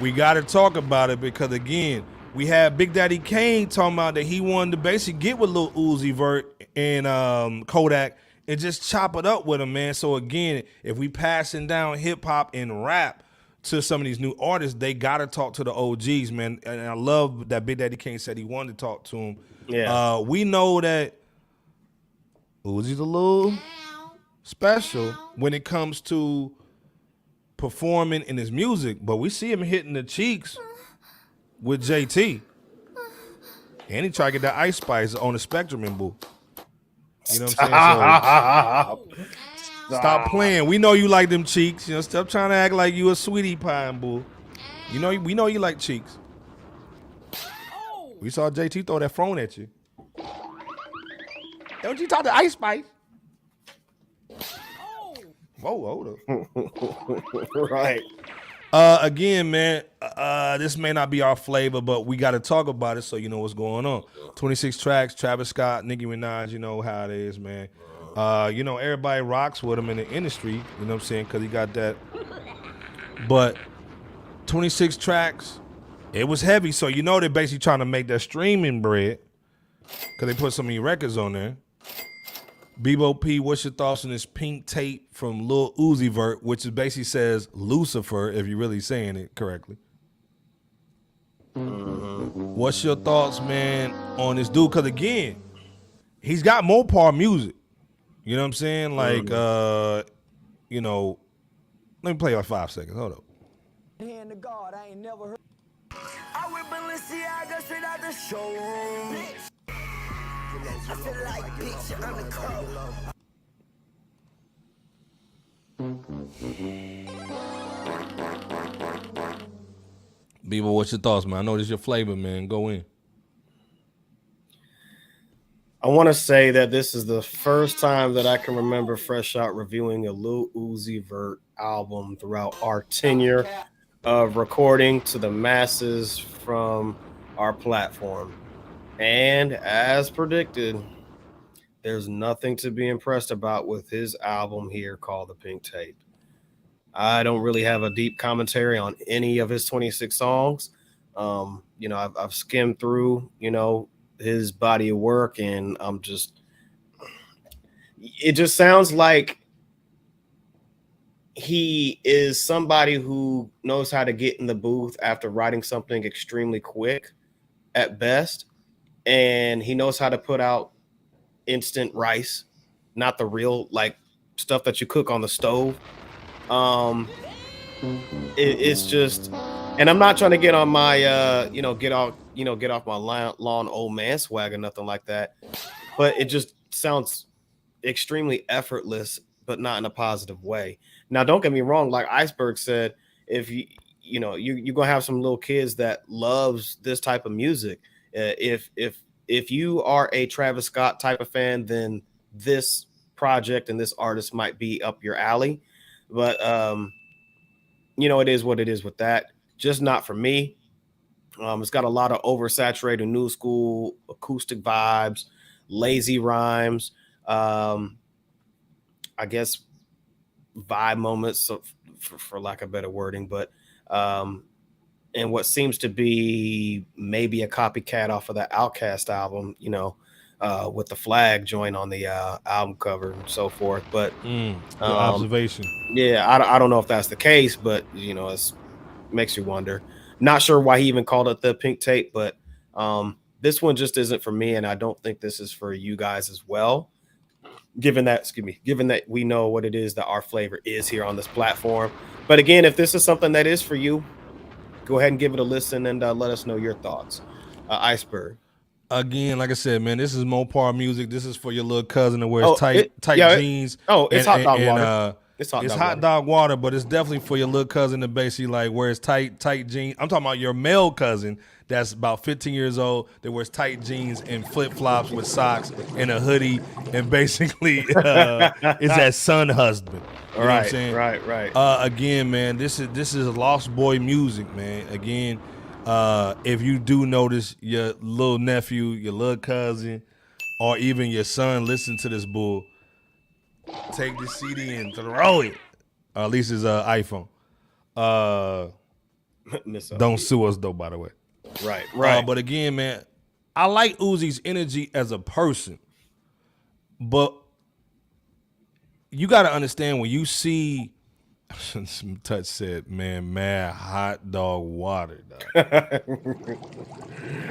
We got to talk about it because, again, we had Big Daddy Kane talking about that he wanted to basically get with Lil Uzi Vert and Kodak and just chop it up with him, man. So, again, if we passing down hip-hop and rap to some of these new artists, they got to talk to the OGs, man. And I love that Big Daddy Kane said he wanted to talk to him. Yeah. We know that Uzi's a little special when it comes to performing in his music, but we see him hitting the cheeks with JT. And he tried to get that Ice Spice on the Spectrum and boo. You know what I'm saying? So, stop playing. We know you like them cheeks. You know, stop trying to act like you a sweetie pie and boo. You know, we know you like cheeks. We saw JT throw that phone at you. Don't you talk to Ice Spice? Whoa, hold up. Right. Again, man, this may not be our flavor, but we got to talk about it so you know what's going on. 26 tracks, Travis Scott, Nicki Minaj, you know how it is, man. You know, everybody rocks with him in the industry, you know what I'm saying, because he got that. But 26 tracks, it was heavy, so you know they're basically trying to make that streaming bread because they put so many records on there. Bebo P, what's your thoughts on this Pink Tape from Lil Uzi Vert, which is basically says Lucifer, if you're really saying it correctly? What's your thoughts, man, on this dude? Because, again, he's got Mopar music. You know what I'm saying? Like, you know, let me play like 5 seconds. Hold up. Hand to God, I ain't never heard. I whip Balenciaga straight out the showroom. I feel like bitch, I'm the club. Bebo, what's your thoughts, man? I know this is your flavor, man. Go in. I want to say that this is the first time that I can remember Fresh Out reviewing a Lil Uzi Vert album throughout our tenure of recording to the masses from our platform. And as predicted, There's nothing to be impressed about with his album here called The Pink Tape. I don't really have a deep commentary on any of his 26 songs. I've skimmed through, his body of work, and it just sounds like he is somebody who knows how to get in the booth after writing something extremely quick at best, and he knows how to put out instant rice, not the real like stuff that you cook on the stove. It's just, and I'm not trying to get on my get off my lawn old man swag or nothing like that, but it just sounds extremely effortless, but not in a positive way. Now, don't get me wrong, like Iceberg said, if you're gonna have some little kids that loves this type of music. If you are a Travis Scott type of fan, then this project and this artist might be up your alley. But it is what it is with that. Just not for me. It's got a lot of oversaturated new school acoustic vibes, lazy rhymes, I guess vibe moments, for lack of better wording, but and what seems to be maybe a copycat off of that Outkast album, with the flag joint on the album cover and so forth. But good observation. Yeah, I don't know if that's the case, but it makes you wonder. Not sure why he even called it The Pink Tape, but this one just isn't for me, and I don't think this is for you guys as well. Given that we know what it is that our flavor is here on this platform. But again, if this is something that is for you, go ahead and give it a listen and let us know your thoughts. Iceberg. Again, like I said, man, this is Mopar music. This is for your little cousin that wears tight jeans. It's hot dog water. It's hot dog water, but it's definitely for your little cousin that basically like wears tight jeans. I'm talking about your male cousin that's about 15 years old that wears tight jeans and flip-flops with socks and a hoodie and basically is that son husband. You know what I'm saying? Right. Again, man, this is Lost Boy music, man. Again, if you do notice your little nephew, your little cousin, or even your son listen to this bull, take the CD and throw it. At least it's an iPhone. Don't sue us though, by the way. Right. But again, man, I like Uzi's energy as a person, but you got to understand when you see. Touch said, man, mad hot dog water. Dog.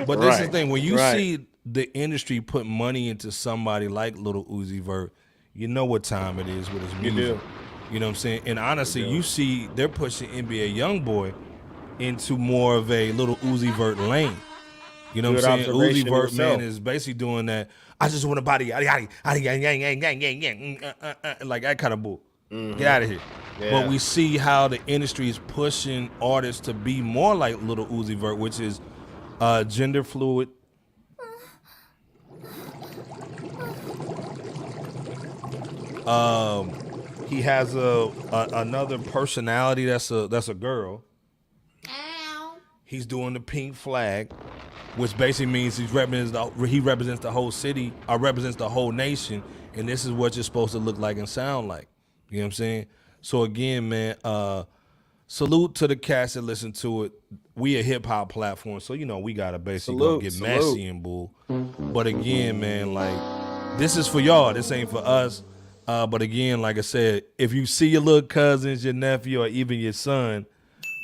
But this is the thing: when you see the industry put money into somebody like Lil Uzi Vert, you know what time it is with his music. You know what I'm saying? And honestly, you see they're pushing NBA YoungBoy into more of a Lil Uzi Vert lane. You know what I'm saying? Uzi Vert, man, is basically doing that. I just want a body, like that kind of bull. Mm-hmm. Get out of here. Yeah. But we see how the industry is pushing artists to be more like Lil Uzi Vert, which is gender fluid. He has another personality that's a girl. He's doing the pink flag, which basically means he represents the whole city, or represents the whole nation, and this is what you're supposed to look like and sound like. You know what I'm saying? So again, man, salute to the cats that listen to it. We a hip hop platform, so we gotta basically go get messy and bull. But again, man, like this is for y'all. This ain't for us. But again, like I said, if you see your little cousins, your nephew, or even your son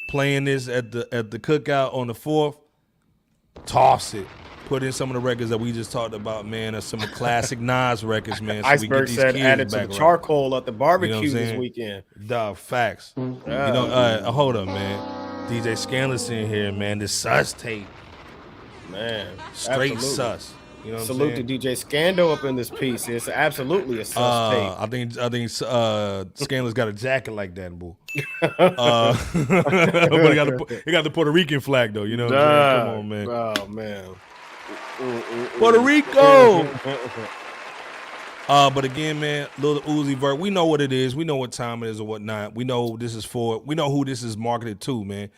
playing this at the cookout on the 4th, toss it. Put in some of the records that we just talked about, man, or some classic Nas records, man. So Iceberg we get said these added to the charcoal at the barbecue this weekend. Dog, facts. Hold up, man. DJ Scandalous in here, man. This sus tape. Man. Straight absolutely. sus. You know what Salute to DJ Scando up in this piece. It's absolutely a sus tape. I think Scandalous got a jacket like that, boo. But he got the Puerto Rican flag though. You know what I'm saying? Come on, man. Oh man. Puerto Rico. But again, man, Lil Uzi Vert, we know what it is. We know what time it is or whatnot. We know this is for. We know who this is marketed to, man.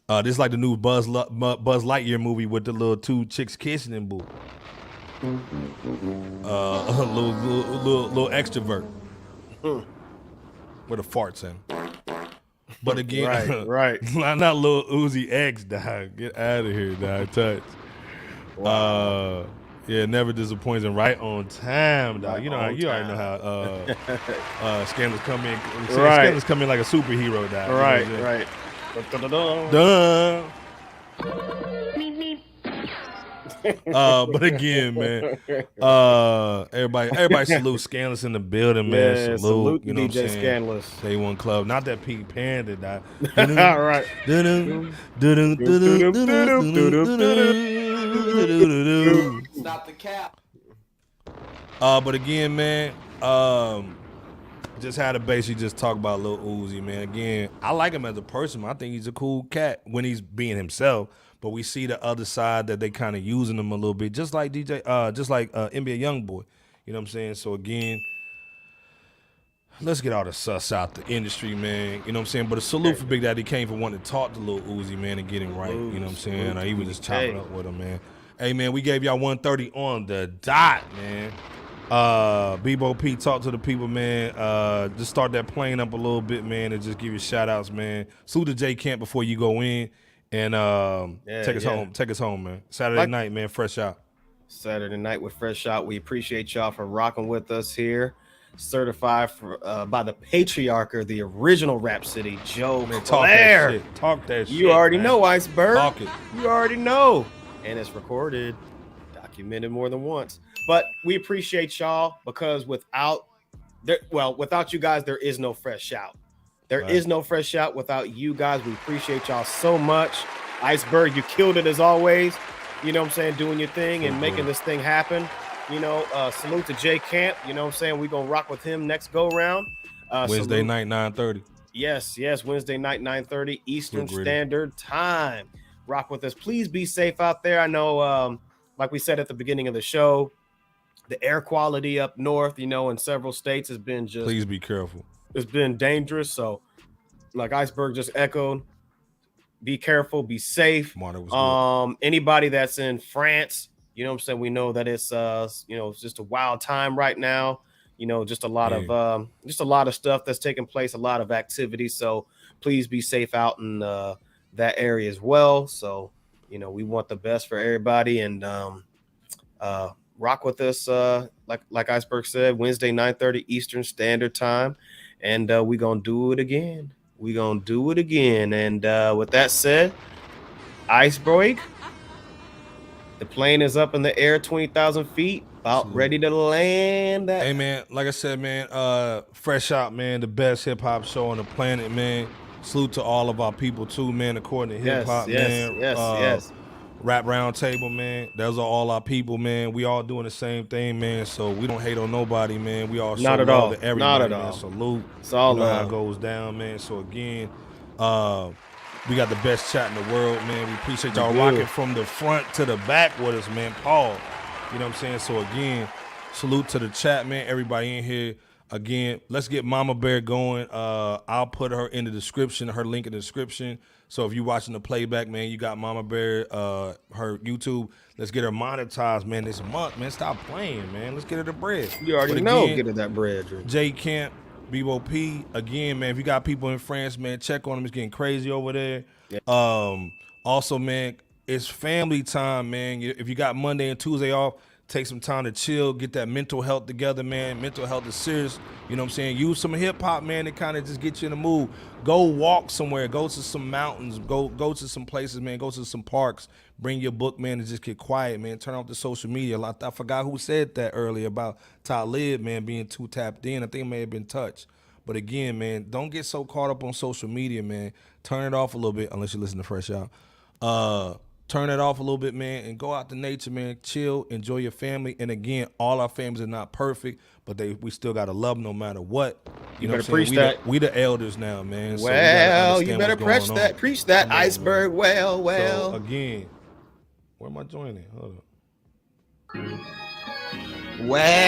This is like the new Buzz Lightyear movie with the little two chicks kissing and boo. A little extrovert with a farts in. But again, right. not Lil Uzi X, dog. Get out of here, dog. Touch. Wow. Yeah, never disappoints and right on time, dog. Right You know, on you already know time. how scandals come in. Right. Scandals come in like a superhero, dog. Right, You know what I'm right. saying? Duh. But again, man, everybody salute Scandalous in the building, man. Yeah, Salute, you know DJ what I'm saying? Scandalous. K1 Club, not that Pink Panda, dog. All right. Stop the cap. But again, man, just had to basically just talk about Lil Uzi, man. Again, I like him as a person. I think he's a cool cat when he's being himself. But we see the other side that they kind of using him a little bit, just like NBA YoungBoy. You know what I'm saying? So again, let's get all the sus out the industry, man. You know what I'm saying? But a salute for Big Daddy Kane for wanting to talk to Lil Uzi, man, and get him right. You know what I'm saying? He was just chopping up with him, man. Hey, man, we gave y'all 130 on the dot, man. Bebo P, talk to the people, man. Just start that plane up a little bit, man, and just give you shout outs, man. Salute to J Camp before you go in. And take us home. Take us home, man. Saturday night, man. Fresh Out. Saturday night with Fresh Out. We appreciate y'all for rocking with us here. Certified by the patriarch of the original Rap City, Joe Claire. Talk that shit. You already man. know, Iceberg. Talk it. You already know. And it's recorded, documented more than once. But we appreciate y'all because without you guys, there is no Fresh Out. There is no Fresh Out without you guys. We appreciate y'all so much. Iceberg, you killed it as always. You know what I'm saying? Doing your thing and making this thing happen. You know, salute to J Camp. You know what I'm saying? We're going to rock with him next go round. Wednesday night, 9:30. Yes. Wednesday night, 9:30 Eastern Standard Time. Rock with us. Please be safe out there. I know, like we said at the beginning of the show, the air quality up north, you know, in several states has been just... Please be careful. It's been dangerous. So, like Iceberg just echoed, be careful, be safe. Anybody that's in France, you know what I'm saying? We know that it's it's just a wild time right now. You know, just a lot of stuff that's taking place, a lot of activity. So please be safe out in that area as well. So, you know, we want the best for everybody and rock with us, like Iceberg said, Wednesday, 9:30 Eastern Standard Time. And we're going to do it again. We're going to do it again. And with that said, Iceberg, the plane is up in the air 20,000 feet, about ready to land. Hey, man, like I said, man, Fresh Out, man, the best hip-hop show on the planet, man. Salute to all of our people, too, man, according to hip-hop, man. Yes. Rap Roundtable, man. Those are all our people, man. We all doing the same thing, man. So we don't hate on nobody, man. We all show love to everybody, Not at man. all. Salute. It's all you know love. how it goes down, man. So again, we got the best chat in the world, man. We appreciate y'all rocking from the front to the back with us, man. Paul. You know what I'm saying? So again, salute to the chat, man. Everybody in here. Again, let's get Mama Bear going. I'll put her in the description, her link in the description. So if you're watching the playback, man, you got Mama Bear, her YouTube. Let's get her monetized, man, this month, man. Stop playing, man. Let's get her the bread. You already know, get her that bread, Drew. J Camp, Bebo P. Again, man, if you got people in France, man, check on them. It's getting crazy over there. Yeah. Also, man, it's family time, man. If you got Monday and Tuesday off, take some time to chill, get that mental health together, man. Mental health is serious. You know what I'm saying? Use some hip hop, man, to kind of just get you in the mood. Go walk somewhere. Go to some mountains. Go to some places, man. Go to some parks. Bring your book, man, and just get quiet, man. Turn off the social media. I forgot who said that earlier about Talib, man, being too tapped in. I think it may have been Touch. But again, man, don't get so caught up on social media, man. Turn it off a little bit, unless you listen to Fresh Out. Turn it off a little bit, man, and go out to nature, man. Chill, enjoy your family. And again, all our families are not perfect, but we still gotta love them no matter what. You know better preach that. We the elders now, man. Well, so you better preach that, Iceberg. Well. So again, where am I joining? Hold up. Well.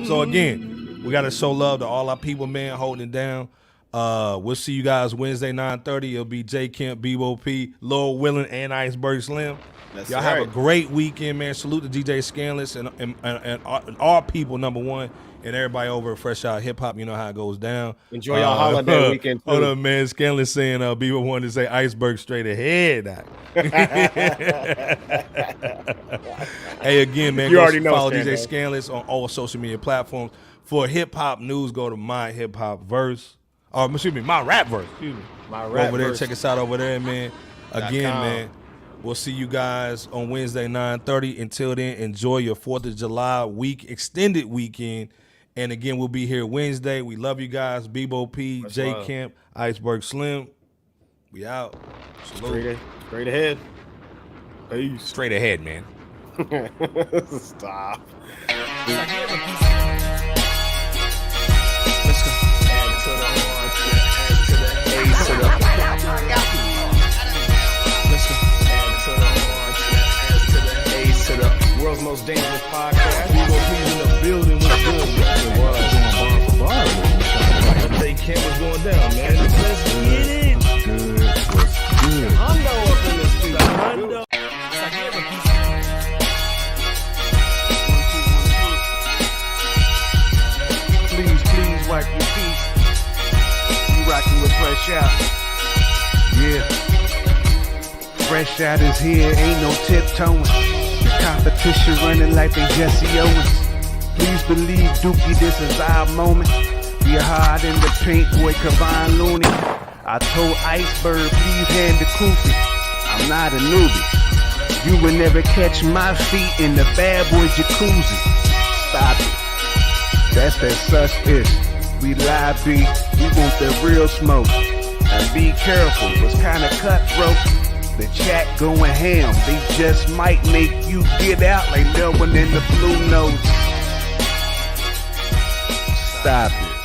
So again, we gotta show love to all our people, man, holding it down. We'll see you guys Wednesday 9:30. It'll be J Kemp, B.O.P, Lil Willin, and Iceberg Slim. Y'all have a great weekend, man. Salute to DJ Scanless and our people, number one, and everybody over at FRSHOUT Hip Hop. You know how it goes down. Enjoy y'all holiday weekend, too. Hold up, man. Scanless saying Bieber wanted to say Iceberg straight ahead. Hey, again, man, You already know, follow Stan, DJ Scanless on all social media platforms. For hip-hop news, go to My Hip Hop Verse. Oh, excuse me, My Rap Verse. Excuse me. My Go Rap over there. Verse. Check us out over there, man. Again, .com. man. We'll see you guys on Wednesday, 9:30. Until then, enjoy your 4th of July extended weekend. And again, we'll be here Wednesday. We love you guys. Bebo P, J Kemp, Iceberg Slim. We out. Salute. Straight ahead. Peace. Straight ahead, man. Stop. World's most dangerous podcast. Bebo P's in the building. What's good? J Kemp was going down, man. Let's get it. Good. Hundo up in this studio. Hundo. Please wipe your feet. You rocking with FRSHOUT. Yeah. FRSHOUT is here, ain't no tiptoeing. The competition running like they Jesse Owens. Please believe, Dookie, this is our moment. We hard in the paint, boy, Kavon Looney. I told Iceberg, please hand the koofy. I'm not a newbie. You will never catch my feet in the bad boy jacuzzi. Stop it. That's that such ish. We live beat, we want the real smoke. And be careful, it's kinda cutthroat. The chat going ham, they just might make you get out like no one in the blue notes. Stop it.